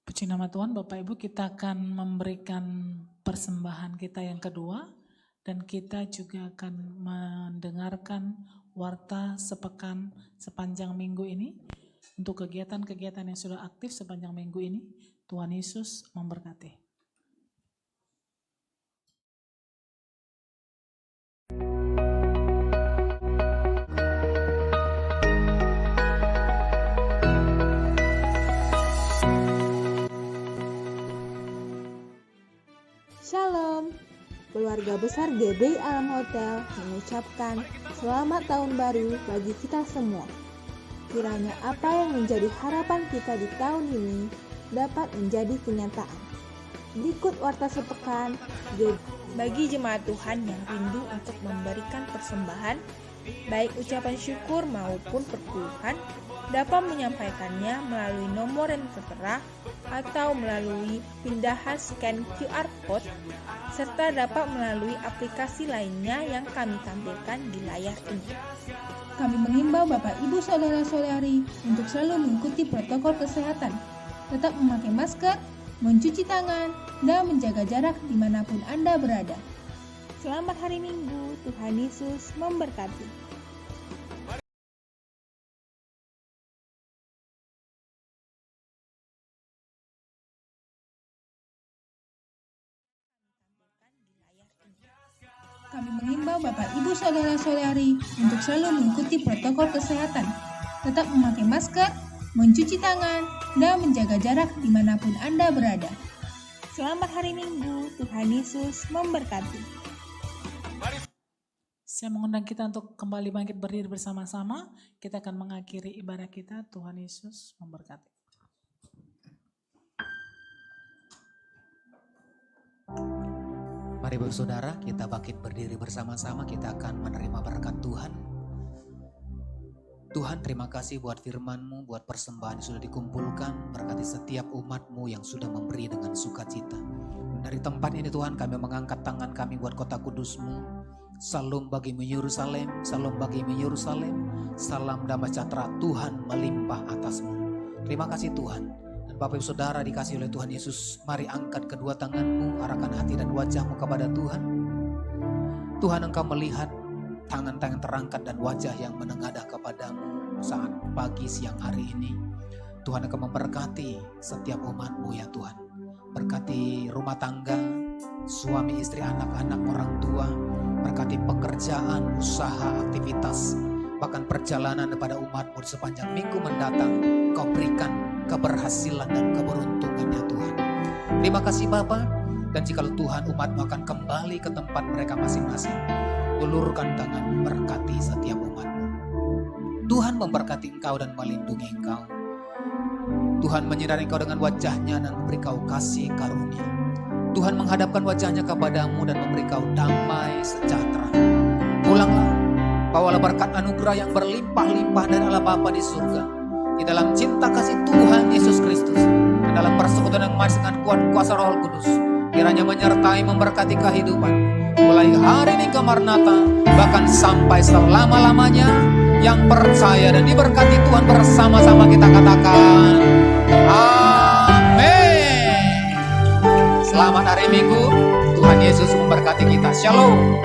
Puji nama Tuhan, Bapak Ibu, kita akan memberikan persembahan kita yang kedua dan kita juga akan mendengarkan warta sepekan sepanjang minggu ini untuk kegiatan-kegiatan yang sudah aktif sepanjang minggu ini. Tuhan Yesus memberkati. Shalom, keluarga besar GBI Alam Hotel mengucapkan selamat tahun baru bagi kita semua. Kiranya apa yang menjadi harapan kita di tahun ini dapat menjadi kenyataan. Berikut warta sepekan GBI. Bagi jemaat Tuhan yang rindu untuk memberikan persembahan, baik ucapan syukur maupun perpuluhan, dapat menyampaikannya melalui nomor yang tertera atau melalui pindahan scan QR Code, serta dapat melalui aplikasi lainnya yang kami tampilkan di layar ini. Kami mengimbau Bapak Ibu Saudara-saudari untuk selalu mengikuti protokol kesehatan, tetap memakai masker, mencuci tangan, dan menjaga jarak dimanapun Anda berada. Selamat hari Minggu, Tuhan Yesus memberkati. Kami mengimbau Bapak Ibu Saudara-saudari untuk selalu mengikuti protokol kesehatan, tetap memakai masker, mencuci tangan, dan menjaga jarak dimanapun Anda berada. Selamat hari Minggu, Tuhan Yesus memberkati. Saya mengundang kita untuk kembali bangkit berdiri bersama-sama. Kita akan mengakhiri ibadah kita. Tuhan Yesus memberkati. Mari Bapak Saudara, kita bangkit berdiri bersama-sama, kita akan menerima berkat Tuhan. Tuhan, terima kasih buat firman-Mu, buat persembahan yang sudah dikumpulkan. Berkati setiap umat-Mu yang sudah memberi dengan sukacita. Dari tempat ini Tuhan, kami mengangkat tangan kami buat kota kudus-Mu. Salam bagimu Yerusalem, salam bagimu Yerusalem. Salam damai sejahtera Tuhan melimpah atasmu. Terima kasih Tuhan. Bapak Ibu Saudara dikasih oleh Tuhan Yesus, mari angkat kedua tanganmu, arahkan hati dan wajahmu kepada Tuhan. Tuhan, Engkau melihat tangan-tangan terangkat dan wajah yang menengadah kepadamu saat pagi siang hari ini. Tuhan, Engkau memberkati setiap umat-Mu ya Tuhan. Berkati rumah tangga, suami, istri, anak-anak, orang tua. Berkati pekerjaan, usaha, aktivitas, bahkan perjalanan kepada umat-Mu di sepanjang minggu mendatang. Engkau berikan keberhasilan dan keberuntungan ya Tuhan. Terima kasih Bapa. Dan jika Tuhan umat-Mu akan kembali ke tempat mereka masing-masing, ulurkan tangan berkati setiap umat-Mu. Tuhan memberkati Engkau dan melindungi Engkau. Tuhan menyinari Engkau dengan wajahnya dan memberi Kau kasih karunia. Tuhan menghadapkan wajahnya kepadamu dan memberi Kau damai sejahtera. Pulanglah, bawalah berkat anugerah yang berlimpah-limpah dari Allah Bapa di surga. Di dalam cinta kasih Tuhan Yesus Kristus, di dalam persekutuan yang manis dengan kuat kuasa Roh Kudus, kiranya menyertai memberkati kehidupan mulai hari ini ke Maranatha, bahkan sampai selama-lamanya. Yang percaya dan diberkati Tuhan bersama-sama kita katakan amin. Selamat hari Minggu, Tuhan Yesus memberkati kita. Shalom.